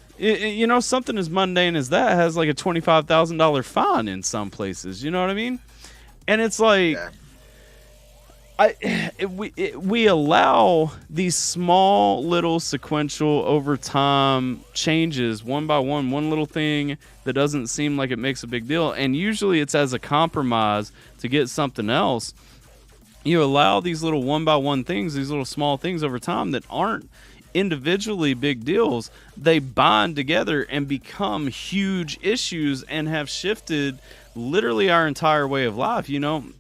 Something as mundane as that has like a $25,000 fine in some places. You know what I mean? And it's like, we allow these small little sequential over time changes one by one little thing that doesn't seem like it makes a big deal. And usually it's as a compromise to get something else. You allow these little one by one things, these little small things over time that aren't individually big deals. They bind together and become huge issues and have shifted literally our entire way of life.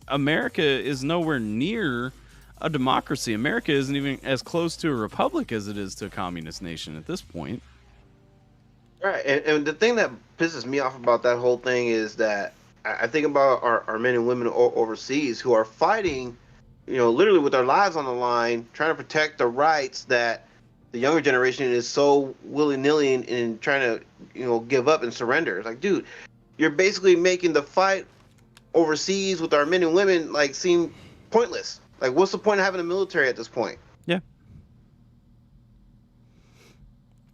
America is nowhere near a democracy. America isn't even as close to a republic as it is to a communist nation at this point. Right. And the thing that pisses me off about that whole thing is that I think about our men and women overseas who are fighting, literally with their lives on the line, trying to protect the rights that the younger generation is so willy-nilly and trying to, give up and surrender. It's like, dude, you're basically making the fight overseas with our men and women seem pointless. Like, what's the point of having a military at this point? Yeah.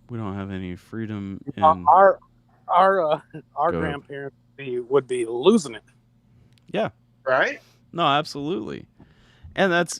We don't have any freedom. Our grandparents would be losing it. Yeah. Right? No, absolutely. And that's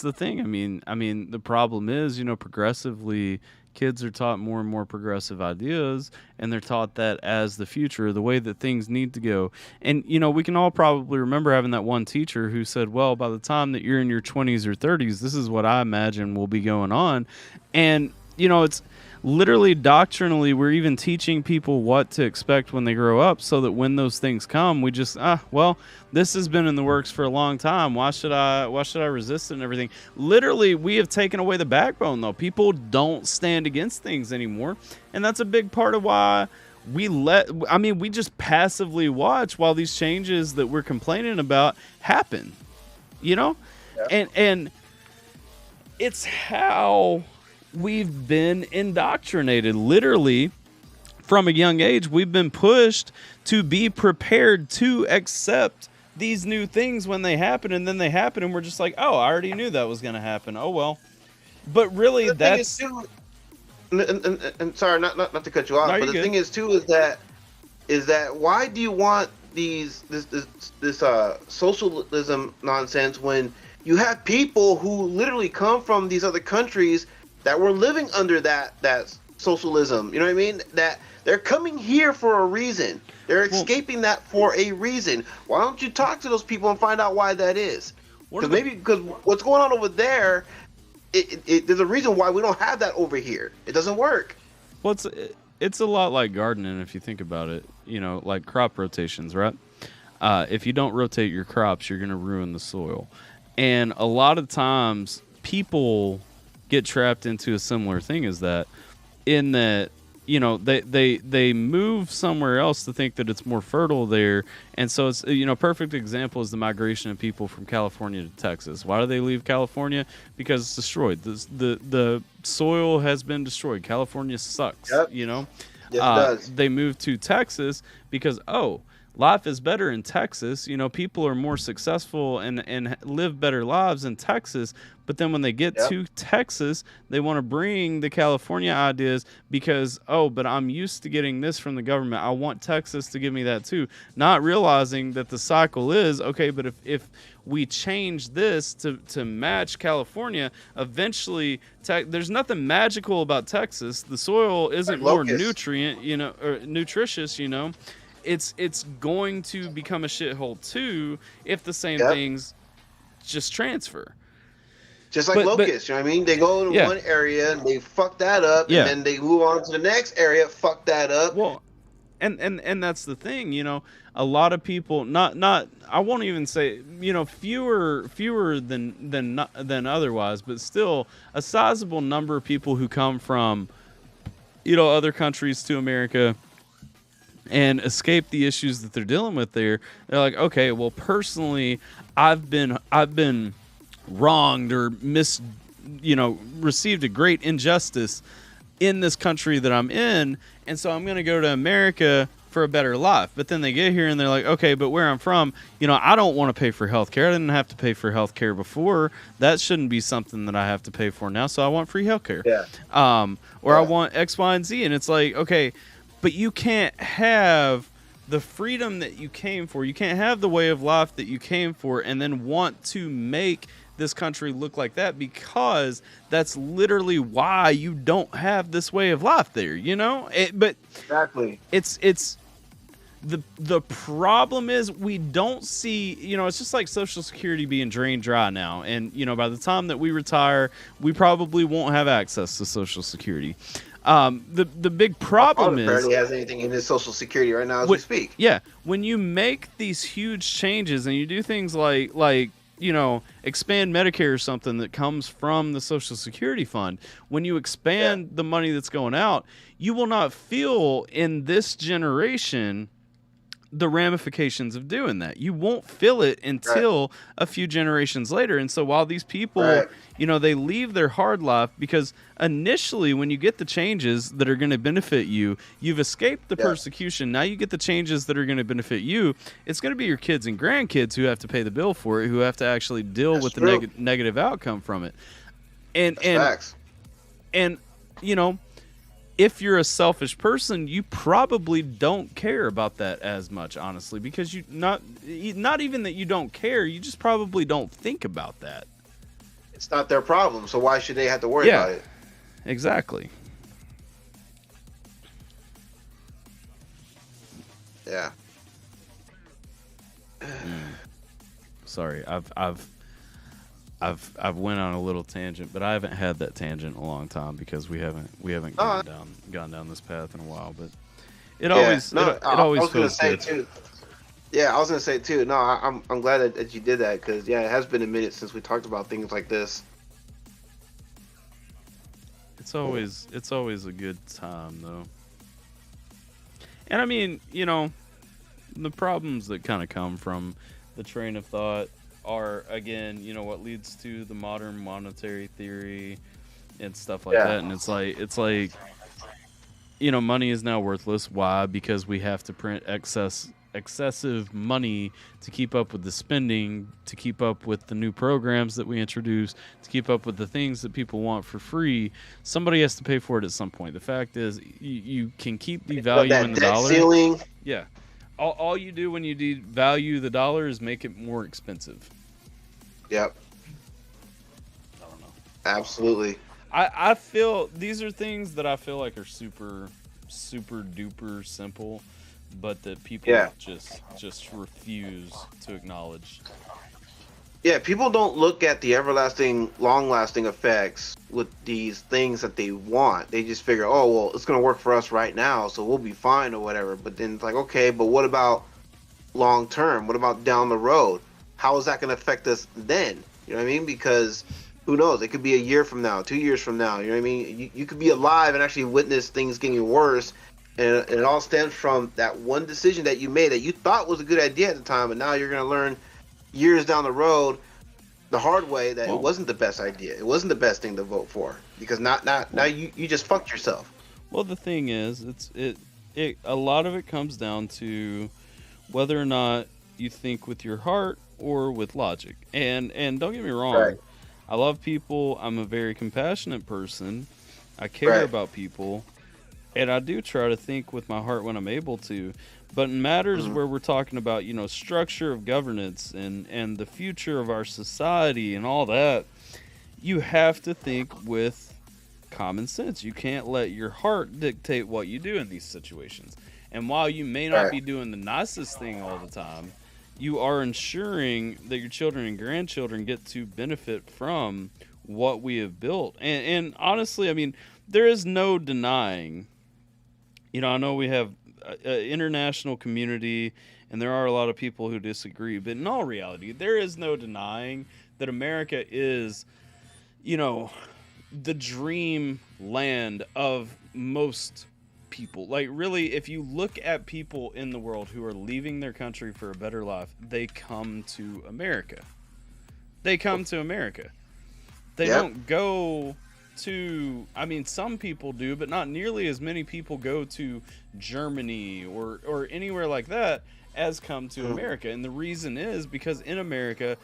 the thing. I mean, the problem is, progressively, kids are taught more and more progressive ideas, and they're taught that as the future, the way that things need to go. And, we can all probably remember having that one teacher who said, well, by the time that you're in your 20s or 30s, this is what I imagine will be going on. And, it's literally doctrinally, we're even teaching people what to expect when they grow up, so that when those things come, we just, this has been in the works for a long time. Why should I resist it and everything? Literally, we have taken away the backbone, though. People don't stand against things anymore. And that's a big part of why we just passively watch while these changes that we're complaining about happen, Yeah. And it's how we've been indoctrinated. Literally, from a young age, we've been pushed to be prepared to accept these new things when they happen, and then they happen, and we're just like, oh, I already knew that was going to happen. Oh, well. But really, that's... and sorry, not to cut you off, No, but you're the good. thing is too is that why do you want this socialism nonsense when you have people who literally come from these other countries that were living under that socialism? You know what I mean? That they're coming here for a reason. They're escaping that for a reason. Why don't you talk to those people and find out why that is? Because what's going on over there, there's a reason why we don't have that over here. It doesn't work. Well, it's a lot like gardening if you think about it. You know, like crop rotations, right? If you don't rotate your crops, you're going to ruin the soil. And a lot of times, people get trapped into a similar thing as that, in that, you know, they move somewhere else to think that it's more fertile there. And so it's, you know, perfect example is the migration of people from California to Texas. Why do they leave California? Because it's destroyed. The soil has been destroyed. California sucks. Yep. You know, Yes, it does. they moved to Texas because, life is better in Texas. You know, people are more successful and live better lives in Texas. But then when they get to Texas, they want to bring the California ideas because, but I'm used to getting this from the government. I want Texas to give me that too. Not realizing that the cycle is, okay, but if we change this to match California, eventually there's nothing magical about Texas. The soil isn't more nutrient, you know, or nutritious, you know. It's going to become a shithole too if the same things just transfer. Just like locusts, you know what I mean? They go in one area, they fuck that up, and then they move on to the next area, fuck that up. Well, and that's the thing, you know. A lot of people, not I won't even say, you know, fewer than otherwise, but still a sizable number of people who come from, you know, other countries to America and escape the issues that they're dealing with there. They're like, okay, well, personally, I've been wronged or received a great injustice in this country that I'm in, and so I'm going to go to America for a better life. But then they get here and they're like, okay, but where I'm from, you know, I don't want to pay for healthcare. I didn't have to pay for healthcare before. That shouldn't be something that I have to pay for now. So I want free healthcare. I want X, Y, and Z. And it's like, okay, but you can't have the freedom that you came for. You can't have the way of life that you came for and then want to make this country look like that, because that's literally why you don't have this way of life there, you know? But exactly. It's the problem is we don't see, you know, it's just like Social Security being drained dry now. And, you know, by the time that we retire, we probably won't have access to Social Security. The big problem is barely has anything in his Social Security right now as we speak. Yeah, when you make these huge changes and you do things like you know, expand Medicare or something that comes from the Social Security fund, when you expand the money that's going out, you will not feel in this generation the ramifications of doing that. You won't feel it until a few generations later. And so while these people, you know, they leave their hard life, because initially when you get the changes that are going to benefit you, you've escaped the persecution. Now you get the changes that are going to benefit you. It's going to be your kids and grandkids who have to pay the bill for it, who have to actually deal with the negative outcome from it. And you know, if you're a selfish person, you probably don't care about that as much, honestly, because you not even that you don't care, you just probably don't think about that. It's not their problem, so why should they have to worry about it? Exactly. Yeah. Sorry, I've went on a little tangent, but I haven't had that tangent in a long time because we haven't gone down this path in a while. But it always feels good. Too. Yeah, I was gonna say too. No, I'm glad that you did that, because it has been a minute since we talked about things like this. It's always a good time though. And I mean, you know, the problems that kind of come from the train of thought are, again, you know, what leads to the modern monetary theory and stuff like that. And it's like, you know, money is now worthless. Why? Because we have to print excess excessive money to keep up with the spending, to keep up with the new programs that we introduce, to keep up with the things that people want for free. Somebody has to pay for it at some point. The fact is, you can keep devaluing the debt dollar. ceiling. Yeah. All you do when you devalue the dollar is make it more expensive. Yep. I don't know. Absolutely. I feel these are things that I feel like are super duper simple, but that people just refuse to acknowledge. Yeah, people don't look at the everlasting, long-lasting effects with these things that they want. They just figure, oh, well, it's going to work for us right now, so we'll be fine or whatever. But then it's like, okay, but what about long-term? What about down the road? How is that going to affect us then? You know what I mean? Because who knows? It could be a year from now, 2 years from now. You know what I mean? You could be alive and actually witness things getting worse. And it all stems from that one decision that you made that you thought was a good idea at the time, and now you're going to learn years down the road the hard way that it wasn't the best idea. It wasn't the best thing to vote for because now you just fucked yourself. Well, the thing is, a lot of it comes down to whether or not you think with your heart or with logic. And don't get me wrong, Right. I love people. I'm a very compassionate person. I care about people, and I do try to think with my heart when I'm able to. But in matters where we're talking about, structure of governance and the future of our society and all that, you have to think with common sense. You can't let your heart dictate what you do in these situations. And while you may not be doing the nicest thing all the time, you are ensuring that your children and grandchildren get to benefit from what we have built. And honestly, I mean, there is no denying, I know we have an international community and there are a lot of people who disagree, but in all reality, there is no denying that America is, the dream land of most people. Like, really, if you look at people in the world who are leaving their country for a better life, they come to America. They don't go to, some people do, but not nearly as many people go to Germany or anywhere like that as come to America. And the reason is because in America,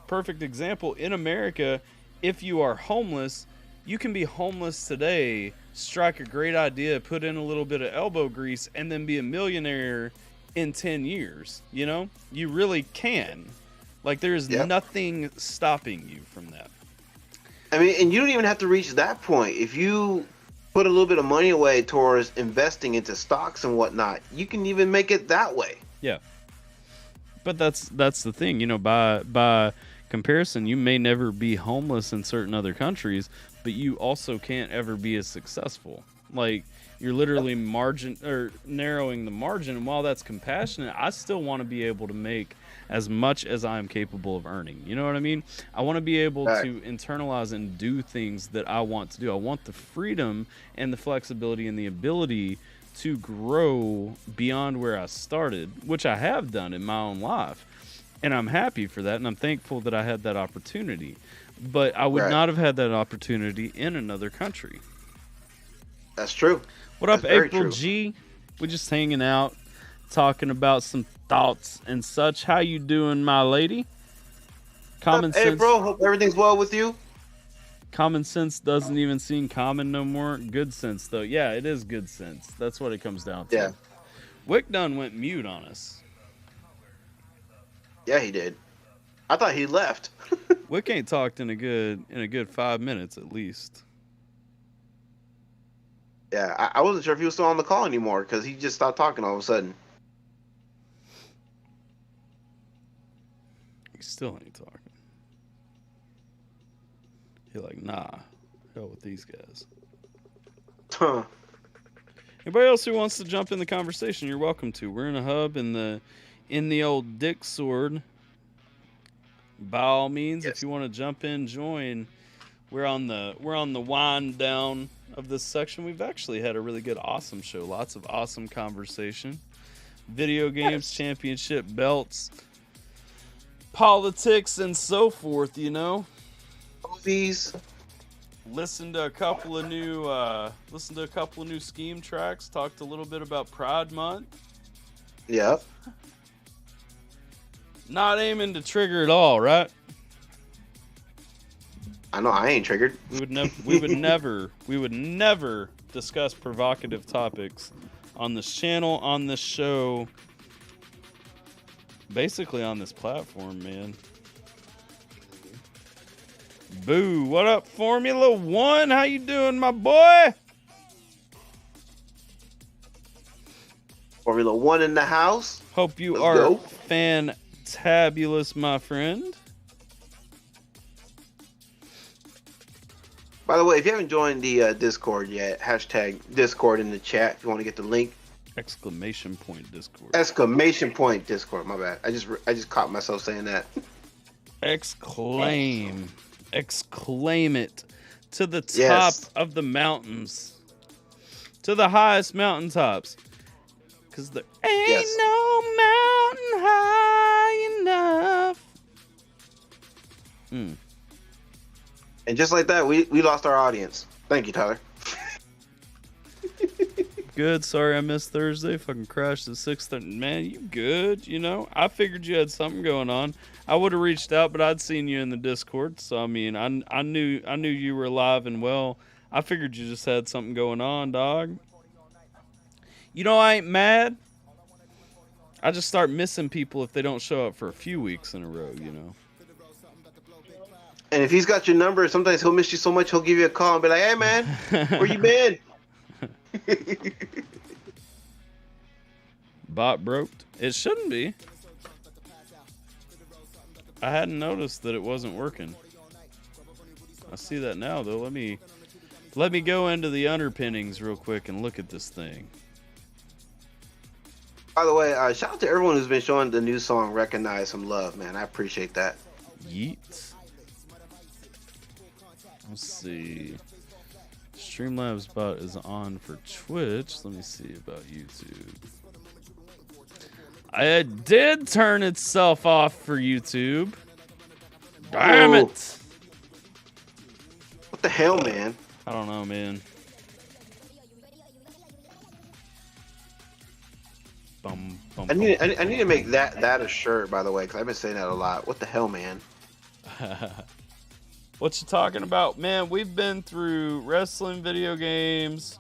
perfect example, in America, if you are homeless, you can be homeless today, strike a great idea, put in a little bit of elbow grease, and then be a millionaire in 10 years. You really can. Like, there's nothing stopping you from that. I mean, and you don't even have to reach that point. If you put a little bit of money away towards investing into stocks and whatnot, you can even make it that way. Yeah. But that's the thing, by comparison, you may never be homeless in certain other countries, but you also can't ever be as successful. Like, you're literally narrowing the margin. And while that's compassionate, I still want to be able to make as much as I am capable of earning. You know what I mean? I want to be able to internalize and do things that I want to do. I want the freedom and the flexibility and the ability to grow beyond where I started, which I have done in my own life. And I'm happy for that, and I'm thankful that I had that opportunity. But I would not have had that opportunity in another country. That's true. What up, That's very April true. G? We're just hanging out, talking about some thoughts and such. How you doing, my lady? Common sense. April, hope everything's well with you. Common sense doesn't even seem common no more. Good sense, though. Yeah, it is good sense. That's what it comes down to. Yeah. Wick done went mute on us. Yeah, he did. I thought he left. Wick ain't talked in a good 5 minutes at least. Yeah, I wasn't sure if he was still on the call anymore because he just stopped talking all of a sudden. He still ain't talking. He like, nah, hell with these guys. Huh. Anybody else who wants to jump in the conversation, you're welcome to. We're in a hub in the old Dick Sword. By all means, if you want to jump in, join. We're on the wind down of this section. We've actually had a really good, awesome show. Lots of awesome conversation. Video games, championship belts, politics, and so forth. Movies. Listen to a couple of new Scheme tracks. Talked a little bit about Pride Month. Yep. Not aiming to trigger at all, right? I know I ain't triggered. We would never discuss provocative topics on this channel, on this show, basically on this platform, man. Boo, what up, Formula One? How you doing, my boy? Formula One in the house. Hope you Let's are go. fantabulous, my friend. By the way, if you haven't joined the Discord yet, hashtag Discord in the chat if you want to get the link. Exclamation point Discord. Exclamation point Discord. My bad. I just caught myself saying that. Exclaim it to the top Yes. of the mountains, to the highest mountaintops, because there ain't Yes. no mountain high enough. And just like that, we lost our audience. Thank you, Tyler. Good. Sorry I missed Thursday. Fucking crashed at 6:30. Man, you good? You know, I figured you had something going on. I would have reached out, but I'd seen you in the Discord. So I mean, I knew you were alive and well. I figured you just had something going on, dog. You know, I ain't mad. I just start missing people if they don't show up for a few weeks in a row. You know. And if he's got your number, sometimes he'll miss you so much he'll give you a call and be like, "Hey man, where you been?" Bot broke. It shouldn't be. I hadn't noticed that it wasn't working. I see that now though. Let me go into the underpinnings real quick and look at this thing. By the way, shout out to everyone who's been showing the new song "Recognize" some love, man. I appreciate that. Yeet. Let's see. Streamlabs bot is on for Twitch. Let me see about YouTube. It did turn itself off for YouTube. Damn Oh. it. What the hell, man? I don't know, man. Bum, bum, I need bum, to make that a shirt, by the way, because I've been saying that a lot. What the hell, man? What you talking about, man? We've been through wrestling, video games,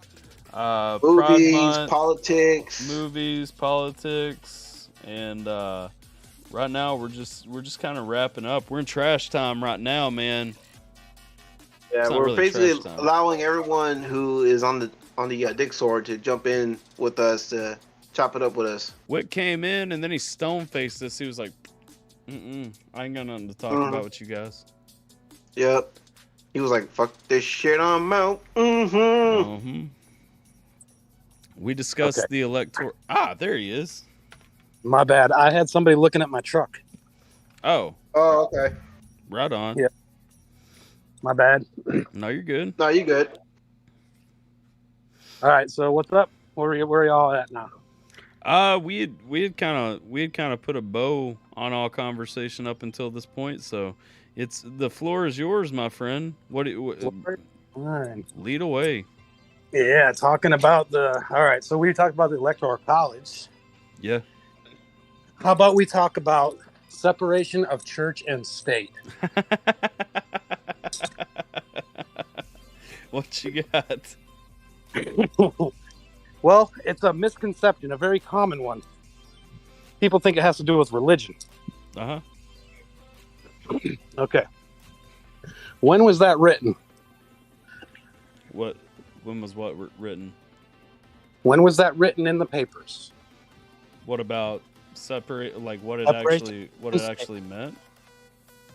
Pride Movies, Month, politics. movies, politics, and right now we're just kind of wrapping up. We're in trash time right now, man. Yeah, It's not we're really basically trash time. allowing everyone who is on the Dick Sword to jump in with us to chop it up with us. Wick came in and then he stone faced us. He was like, I ain't got nothing to talk about with you guys. Yep. He was like, "Fuck this shit, I'm out." Mm-hmm. We discussed Okay. the electoral. Ah, there he is. My bad. I had somebody looking at my truck. Oh, Oh, okay. right on. Yeah. My bad. No, you're good. No, you good. All right. So what's up? Where are y'all at now? We had kind of put a bow on all conversation up until this point, so the floor is yours, my friend. What All right. lead away? Yeah, talking about all right. So we talked about the Electoral College. Yeah. How about we talk about separation of church and state? What you got? Well, it's a misconception, a very common one. People think it has to do with religion. Uh-huh. Okay. When was that written? When was what written? When was that written in the papers? What about separate, like what it Separation. actually meant?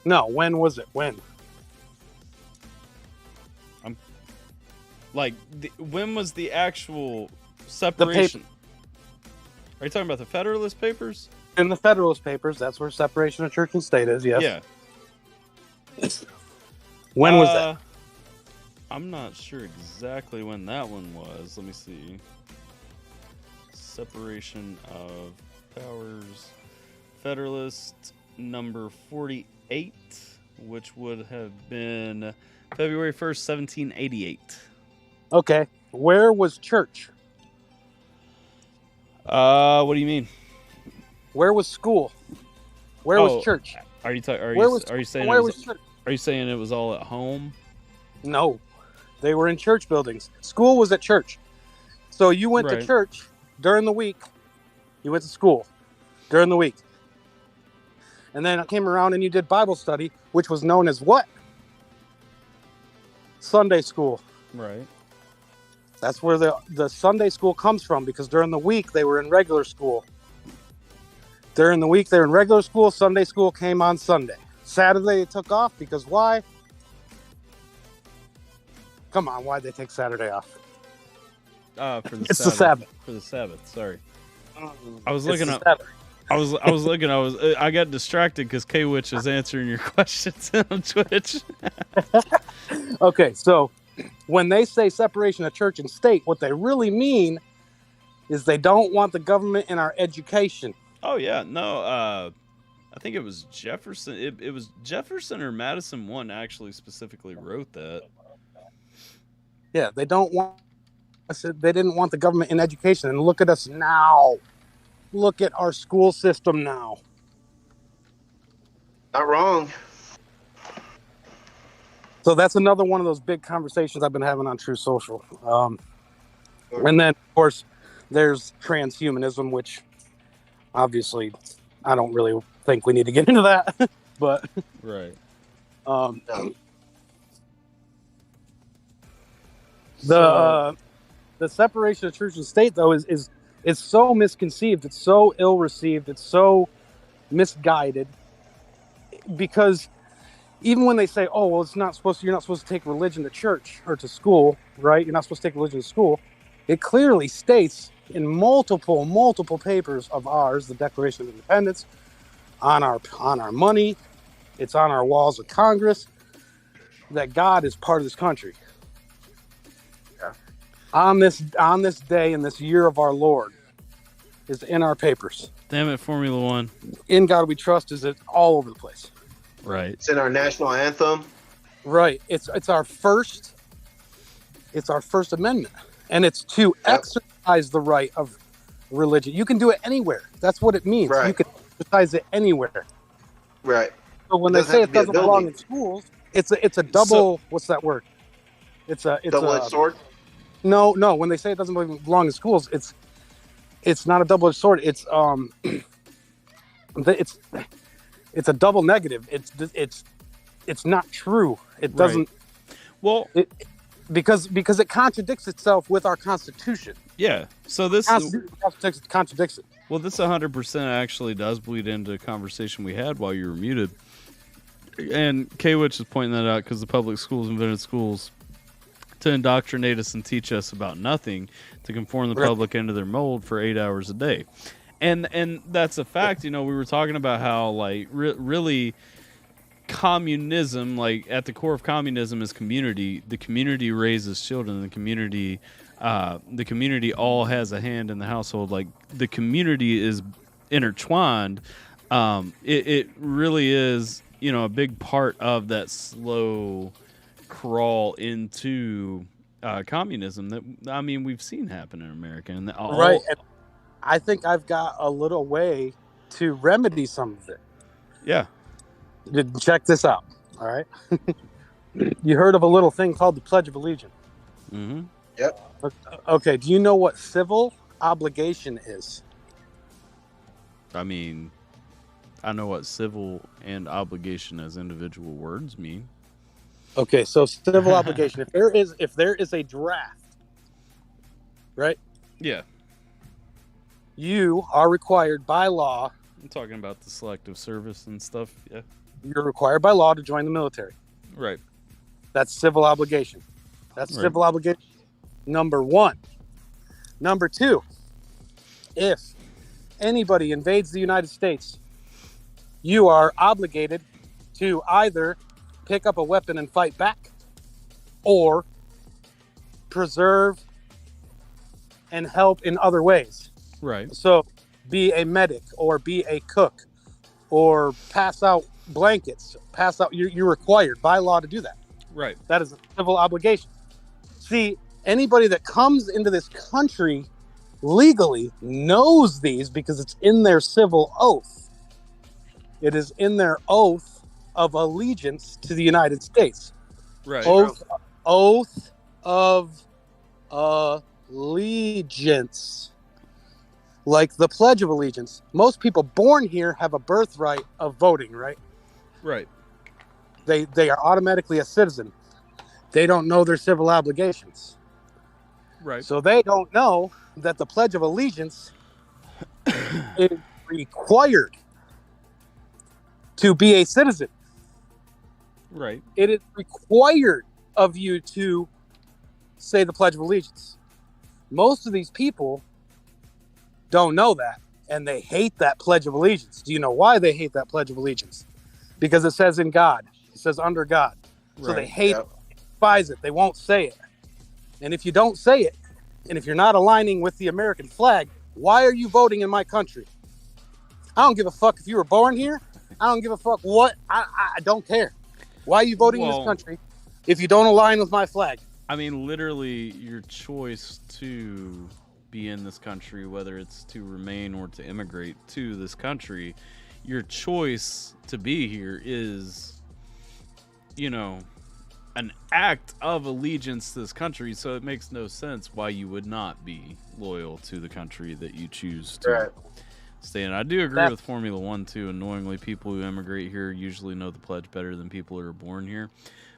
No, when was it? When? Like when was the actual separation? Are you talking about the Federalist Papers? In the Federalist Papers, that's where separation of church and state is, yes. Yeah. When was that? I'm not sure exactly when that one was. Let me see. Separation of powers. Federalist number 48, which would have been February 1st, 1788. Okay. Where was church? What do you mean? Where was school? Where was church? Are you saying Where it was was, church? are you saying it was all at home? No, they were in church buildings. School was at church. So you went to Right. church during the week. You went to school during the week. And then I came around and you did Bible study, which was known as what? Sunday school. Right. That's where the Sunday school comes from, because during the week they were in regular school. During the week they were in regular school. Sunday school came on Sunday. Saturday it took off because why? Come on, why'd they take Saturday off? For the It's Sabbath. the Sabbath. For the Sabbath. Sorry. I was It's looking the up. Sabbath. I got distracted because K-Witch is answering your questions on Twitch. Okay, so when they say separation of church and state, what they really mean is they don't want the government in our education. Oh yeah, no. I think it was Jefferson. It was Jefferson or Madison one actually specifically wrote that. Yeah, they don't want. I said they didn't want the government in education, and look at us now. Look at our school system now. Not wrong. So that's another one of those big conversations I've been having on True Social. And then, of course, there's transhumanism, which obviously I don't really think we need to get into that. But Right. No. The separation of church and state, though, is so misconceived. It's so ill-received. It's so misguided, because even when they say, "Oh, well, you're not supposed to take religion to church or to school," right? You're not supposed to take religion to school. It clearly states in multiple papers of ours, the Declaration of Independence, on our money, it's on our walls of Congress, that God is part of this country. Yeah. On this day in this year of our Lord is in our papers. Damn it, Formula One. In God we trust is it all over the place. Right. It's in our national anthem. Right. It's our first amendment, and it's to exercise the right of religion. You can do it anywhere. That's what it means. Right. You can exercise it anywhere. Right. So when they Doesn't say have it to be a doesn't belong building. in schools, it's a double. What's that word? It's Double-edged sword. No. When they say it doesn't belong in schools, it's not a double-edged sword. It's a double negative. It's not true. It doesn't. Well, Because it contradicts itself with our Constitution. yeah. So this Contradicts it. Well, this 100% actually does bleed into a conversation we had while you were muted. And K-Witch is pointing that out because the public schools invented schools to indoctrinate us and teach us about nothing, to conform the public into their mold for 8 hours a day. And that's a fact. You know, we were talking about how, like, really communism, like, at the core of communism is community. The community raises children. The community all has a hand in the household. Like, the community is intertwined. It really is, you know, a big part of that slow crawl into communism that, I mean, we've seen happen in America. And Right. And I think I've got a little way to remedy some of it. Yeah. Check this out. All right. You heard of a little thing called the Pledge of Allegiance? Mm-hmm. Yep. Okay. Do you know what civil obligation is? I mean, I know what civil and obligation as individual words mean. Okay, so civil obligation. If there is a draft, right? Yeah. You are required by law. I'm talking about the selective service and stuff. Yeah. You're required by law to join the military. Right. That's civil obligation. That's Right. civil obligation. Number one. Number two. If anybody invades the United States, you are obligated to either pick up a weapon and fight back, or preserve and help in other ways. Right. So be a medic or be a cook or pass out blankets, you're required by law to do that. Right. That is a civil obligation. See, anybody that comes into this country legally knows these because it's in their civil oath. It is in their oath of allegiance to the United States. Right. Oath of allegiance. Like the Pledge of Allegiance. Most people born here have a birthright of voting, right? Right. They are automatically a citizen. They don't know their civil obligations. Right. So they don't know that the Pledge of Allegiance is required to be a citizen. Right. It is required of you to say the Pledge of Allegiance. Most of these people don't know that, and they hate that Pledge of Allegiance. Do you know why they hate that Pledge of Allegiance? Because it says in God. It says under God. So they hate it, despise it. They won't say it. And if you don't say it, and if you're not aligning with the American flag, why are you voting in my country? I don't give a fuck if you were born here. I don't give a fuck what. I don't care. Why are you voting in this country if you don't align with my flag? I mean, literally, your choice to be in this country, whether it's to remain or to immigrate to this country, your choice to be here is, you know, an act of allegiance to this country. So it makes no sense why you would not be loyal to the country that you choose to stay in. I do agree with Formula One too. Annoyingly, people who immigrate here usually know the pledge better than people who are born here.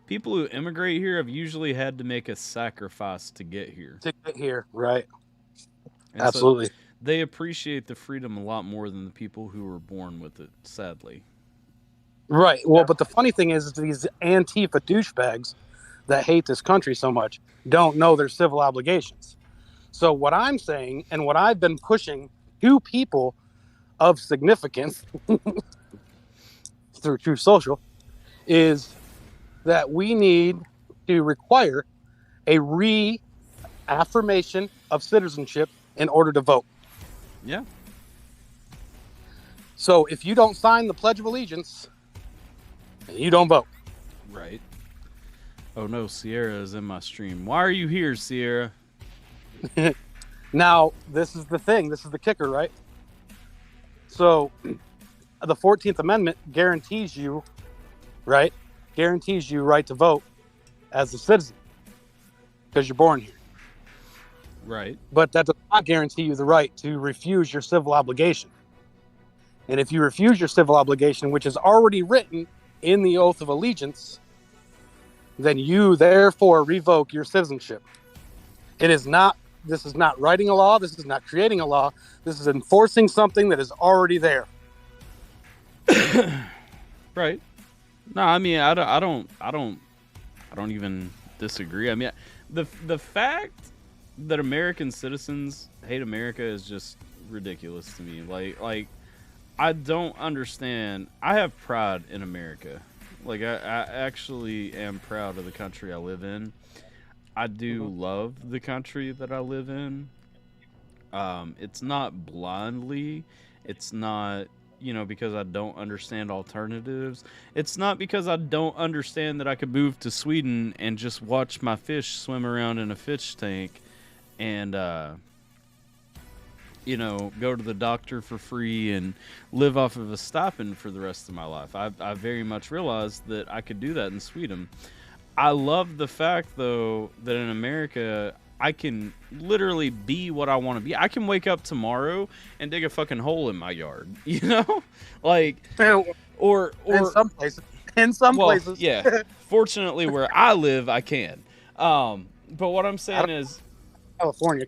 People who immigrate here have usually had to make a sacrifice to get here. Right. And absolutely. So they appreciate the freedom a lot more than the people who were born with it, sadly. Right. Well, but the funny thing is these Antifa douchebags that hate this country so much don't know their civil obligations. So what I'm saying, and what I've been pushing to people of significance through True Social, is that we need to require a reaffirmation of citizenship in order to vote. Yeah. So if you don't sign the Pledge of Allegiance, you don't vote. Right. Oh no, Sierra is in my stream. Why are you here, Sierra? Now, this is the thing. This is the kicker, right? So the 14th Amendment guarantees you, right? Guarantees you right to vote as a citizen because you're born here. Right. But that does not guarantee you the right to refuse your civil obligation. And if you refuse your civil obligation, which is already written in the Oath of Allegiance, then you therefore revoke your citizenship. This is not writing a law. This is not creating a law. This is enforcing something that is already there. Right. No, I mean, I don't even disagree. I mean, the fact that American citizens hate America is just ridiculous to me. Like I don't understand. I have pride in America. Like I actually am proud of the country I live in. I do love the country that I live in. It's not blindly. It's not, because I don't understand alternatives. It's not because I don't understand that I could move to Sweden and just watch my fish swim around in a fish tank and, go to the doctor for free and live off of a stipend for the rest of my life. I very much realized that I could do that in Sweden. I love the fact, though, that in America, I can literally be what I want to be. I can wake up tomorrow and dig a fucking hole in my yard, like, or in some places. In some places, yeah. Fortunately, where I live, I can. But what I'm saying is,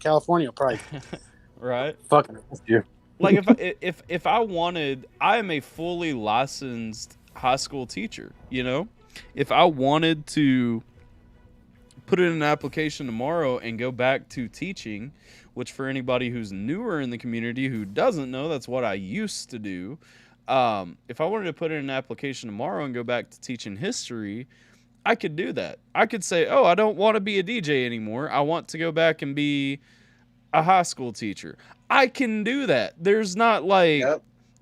California, probably. Right. Fucking you. Like if I wanted, I am a fully licensed high school teacher. If I wanted to put in an application tomorrow and go back to teaching, which for anybody who's newer in the community who doesn't know, that's what I used to do. If I wanted to put in an application tomorrow and go back to teaching history, I could do that. I could say, oh, I don't want to be a DJ anymore. I want to go back and be a high school teacher. I can do that. There's not like,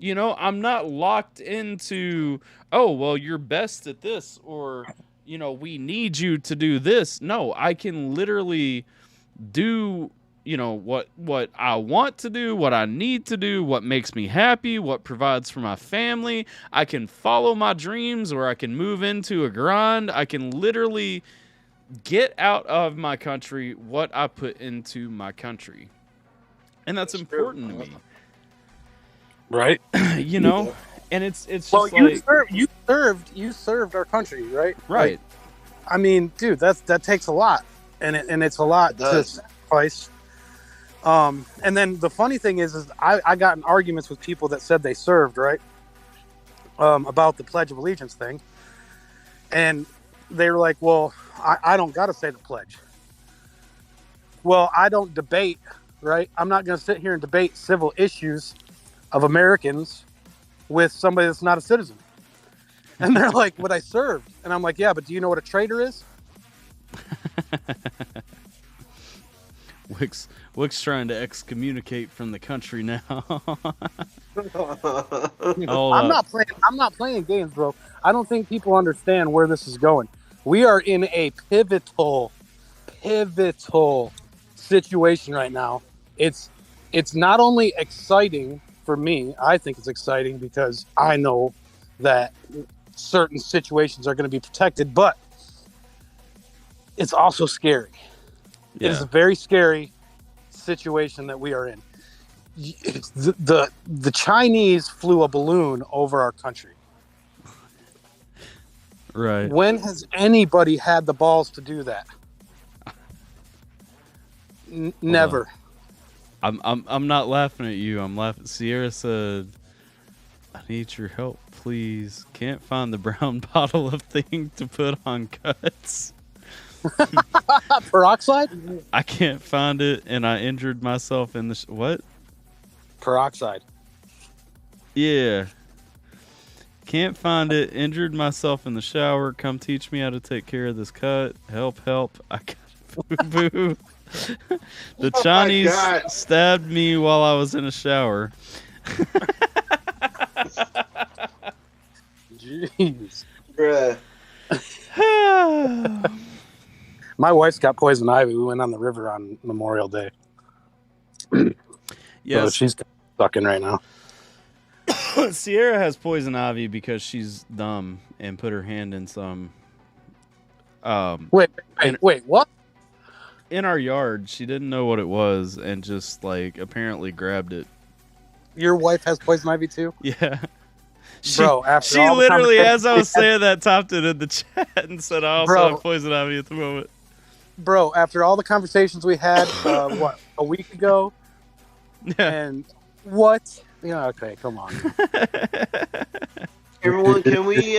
I'm not locked into, oh, well, you're best at this, or, we need you to do this. No, I can literally do what I want to do, what I need to do, what makes me happy, what provides for my family. I can follow my dreams, or I can move into a grind. I can literally get out of my country what I put into my country. And that's important to me. Right. And it's just Well, like you served our country, right? right. Like, I mean, dude, that takes a lot, and it's a lot to sacrifice. And then the funny thing is I got in arguments with people that said they served, right? About the Pledge of Allegiance thing, and they were like, "Well, I don't got to say the pledge." Well, I don't debate, right? I'm not going to sit here and debate civil issues of Americans with somebody that's not a citizen. And they're like, "But I served," and I'm like, "Yeah, but do you know what a traitor is?" Wick's trying to excommunicate from the country now. I'm not playing games, bro. I don't think people understand where this is going. We are in a pivotal situation right now. It's not only exciting for me. I think it's exciting because I know that certain situations are going to be protected, but it's also scary. Yeah. It is a very scary situation that we are in. The Chinese flew a balloon over our country. Right. When has anybody had the balls to do that? Never. I'm not laughing at you. I'm laughing. Sierra said, "I need your help, please. Can't find the brown bottle of thing to put on cuts." Peroxide? I can't find it, and I injured myself in the what? Peroxide. Yeah. Can't find it. Injured myself in the shower. Come teach me how to take care of this cut. Help. I got boo-boo. The Chinese stabbed me while I was in a shower. Jeez. Bruh. My wife's got poison ivy. We went on the river on Memorial Day. Yes. So she's sucking right now. Sierra has poison ivy because she's dumb and put her hand in some. Wait, what? In our yard, she didn't know what it was and just like apparently grabbed it. Your wife has poison ivy too? Yeah. Bro, after she all the literally, as I was conversations we saying that, typed it in the chat and said, "I also have poison ivy at the moment." Bro, after all the conversations we had, a week ago? Yeah. And what? Yeah, okay, come on. Everyone, can we,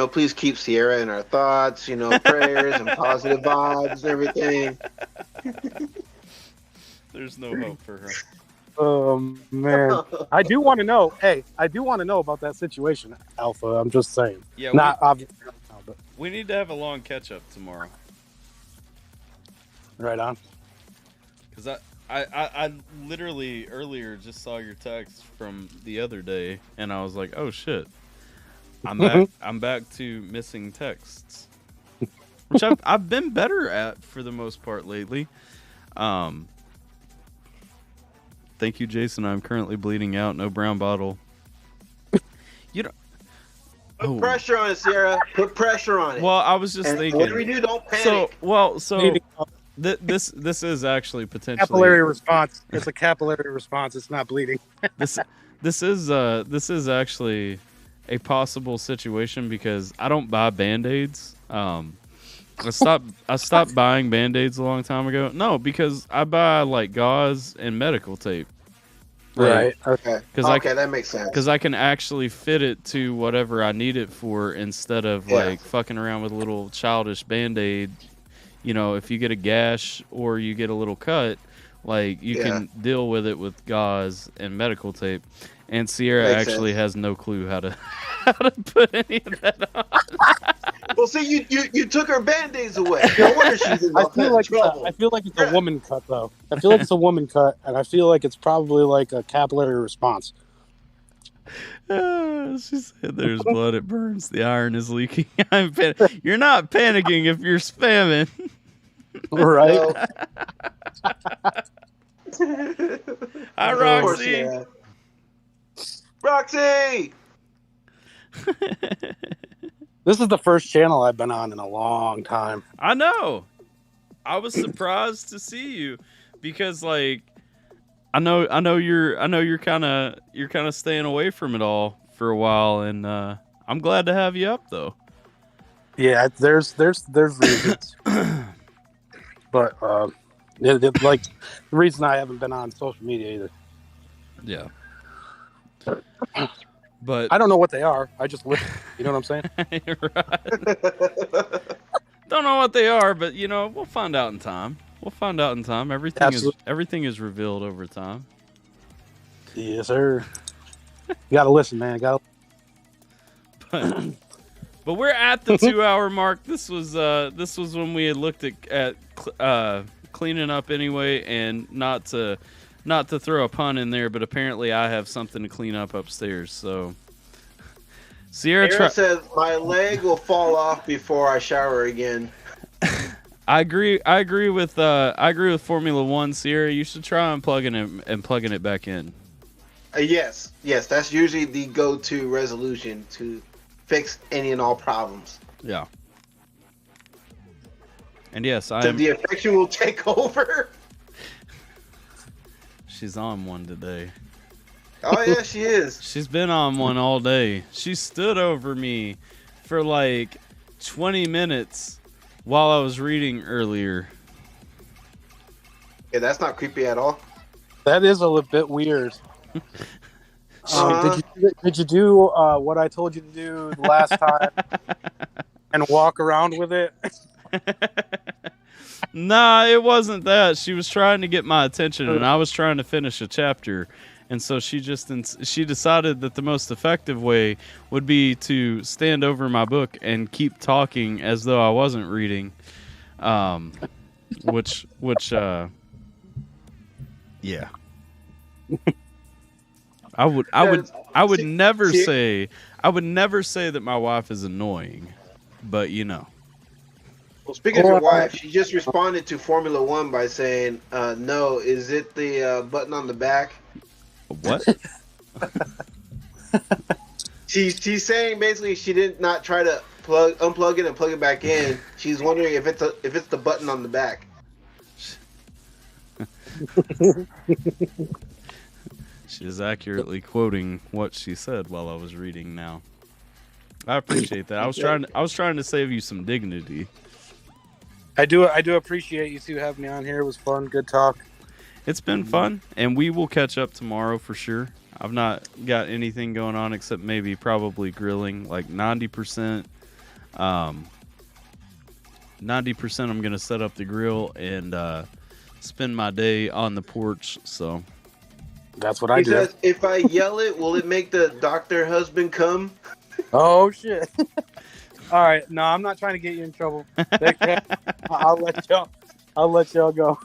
please keep Sierra in our thoughts, prayers and positive vibes and everything. There's no hope for her. Man. I do want to know. Hey, I do want to know about that situation, Alpha. I'm just saying. Yeah, not obviously. But we need to have a long catch up tomorrow. Right on. Because I literally earlier just saw your text from the other day, and I was like, "Oh shit, I'm back. I'm back to missing texts," which I've been better at for the most part lately. Thank you, Jason. I'm currently bleeding out. No brown bottle. Put pressure on it, Sierra. Put pressure on it. Well, I was just thinking. Whatever you do, don't panic. This is actually potentially capillary response. It's a capillary response. It's not bleeding. This is actually a possible situation because I don't buy Band-Aids. I stopped buying Band-Aids a long time ago. No, because I buy like gauze and medical tape. Right. Okay. That makes sense. Because I can actually fit it to whatever I need it for instead of like fucking around with a little childish Band-Aid. If you get a gash or you get a little cut, like you can deal with it with gauze and medical tape. And Sierra actually has no clue how to put any of that on. Well, see, you took her Band-Aids away. No wonder she's in trouble. I feel like it's a woman cut, though. I feel like it's a woman cut, and I feel like it's probably like a capillary response. She said, "There's blood. It burns. The iron is leaking." You're not panicking if you're spamming. Right. Hi, Of course, Roxy. yeah. Roxy! This is the first channel I've been on in a long time. I know. I was surprised to see you because, like, I know you're kind of staying away from it all for a while, and I'm glad to have you up though. Yeah, there's reasons, but like the reason I haven't been on social media either. Yeah. But I don't know what they are. I just listen. You know what I'm saying? right. Don't know what they are, but we'll find out in time. Everything is revealed over time. Yes, sir. You gotta listen, man. But we're at the 2-hour mark. This was when we had looked at cleaning up anyway, and not to throw a pun in there, but apparently I have something to clean up upstairs. So Sierra says my leg will fall off before I shower again. I agree with Formula One, Sierra. You should try unplugging it and plugging it back in. Yes, that's usually the go-to resolution to fix any and all problems. Yeah. And yes, So the affection will take over. She's on one today. Oh yeah, she is. She's been on one all day. She stood over me for like 20 minutes while I was reading earlier. Yeah, that's not creepy at all. That is a little bit weird. Did you do what I told you to do last time and walk around with it? Nah, it wasn't that. She was trying to get my attention, and I was trying to finish a chapter. And so she decided that the most effective way would be to stand over my book and keep talking as though I wasn't reading. Which yeah. I would never say that my wife is annoying, but Well, speaking of your wife, she just responded to Formula One by saying, "No, is it the button on the back?" What? She's saying basically she did not try to unplug it and plug it back in. She's wondering if it's the button on the back. She is accurately quoting what she said while I was reading. Now, I appreciate that. I was trying to save you some dignity. I do appreciate you two having me on here. It was fun, good talk. It's been fun, and we will catch up tomorrow for sure. I've not got anything going on except maybe probably grilling, like 90%. 90% I'm gonna set up the grill and spend my day on the porch. So that's what I do. He says, if I yell it, will it make the doctor husband come? Oh shit! All right, no, I'm not trying to get you in trouble. I'll let y'all go.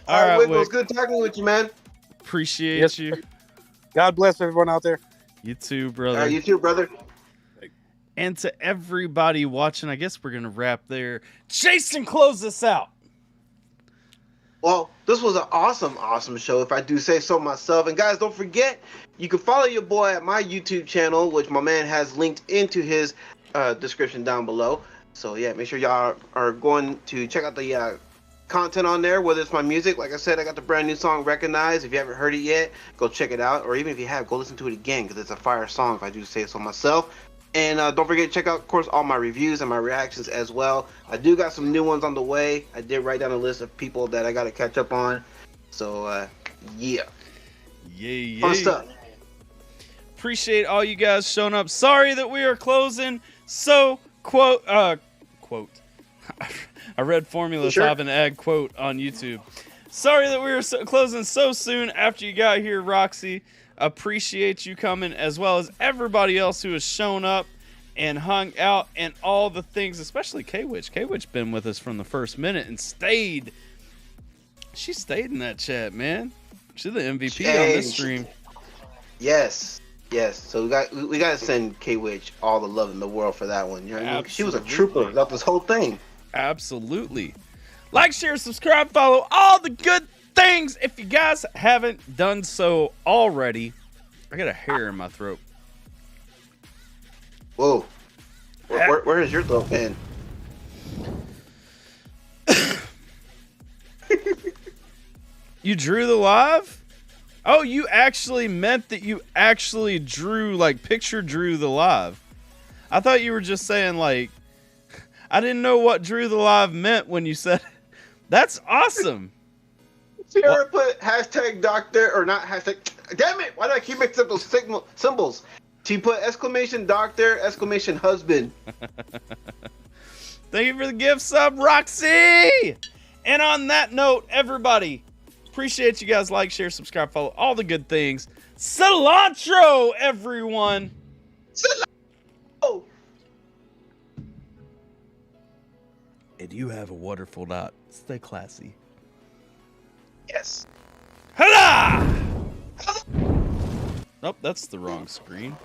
All right, Wick, it was good talking with you, man. Appreciate you. God bless everyone out there. You too, brother. You too, brother. And to everybody watching, I guess we're gonna wrap there. Jason, close this out. Well, this was an awesome show, if I do say so myself. And guys, don't forget, you can follow your boy at my YouTube channel, which my man has linked into his description down below. So yeah, make sure y'all are going to check out the content on there, whether it's my music. Like I said, I got the brand new song Recognize. If you haven't heard it yet, go check it out. Or even if you have, go listen to it again, because it's a fire song, if I do say so myself. And don't forget to check out, of course, all my reviews and my reactions as well. I do got some new ones on the way. I did write down a list of people that I got to catch up on. So, yeah. Yay. Fun stuff. Appreciate all you guys showing up. Sorry that we are closing so, quote. I read Formula Top and Ag quote on YouTube. Sorry that we were closing so soon after you got here, Roxy. Appreciate you coming, as well as everybody else who has shown up and hung out and all the things, especially K-Witch. K-Witch been with us from the first minute and stayed. She stayed in that chat, man. She's the MVP on this stream. Yes. So we got to send K-Witch all the love in the world for that one. You know, she was a trooper throughout this whole thing. Absolutely. Like, share, subscribe, follow, all the good things. If you guys haven't done so already, I got a hair in my throat. Whoa. Where is your throat been? You drew the live? Oh, you actually meant that you actually drew, like, picture drew the live. I thought you were just saying, like, I didn't know what drew the live meant when you said it. That's awesome. Sarah put hashtag doctor, or not hashtag, damn it, why do I keep mixing up those symbols? She put exclamation doctor, exclamation husband. Thank you for the gift sub, Roxy! And on that note, everybody, appreciate you guys. Like, share, subscribe, follow, all the good things. Cilantro, everyone! Cilantro! And you have a wonderful night. Stay classy. Yes. Hurrah! Nope, that's the wrong screen.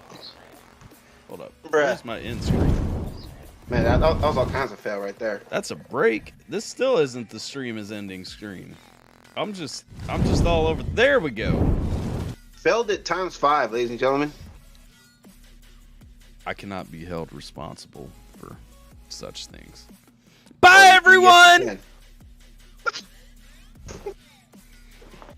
Hold up. Bruh. Where's my end screen? Man, that was all kinds of fail right there. That's a break. This still isn't the stream is ending screen. I'm just all over. There we go. Failed it ×5, ladies and gentlemen. I cannot be held responsible for such things. Bye, everyone! Yes,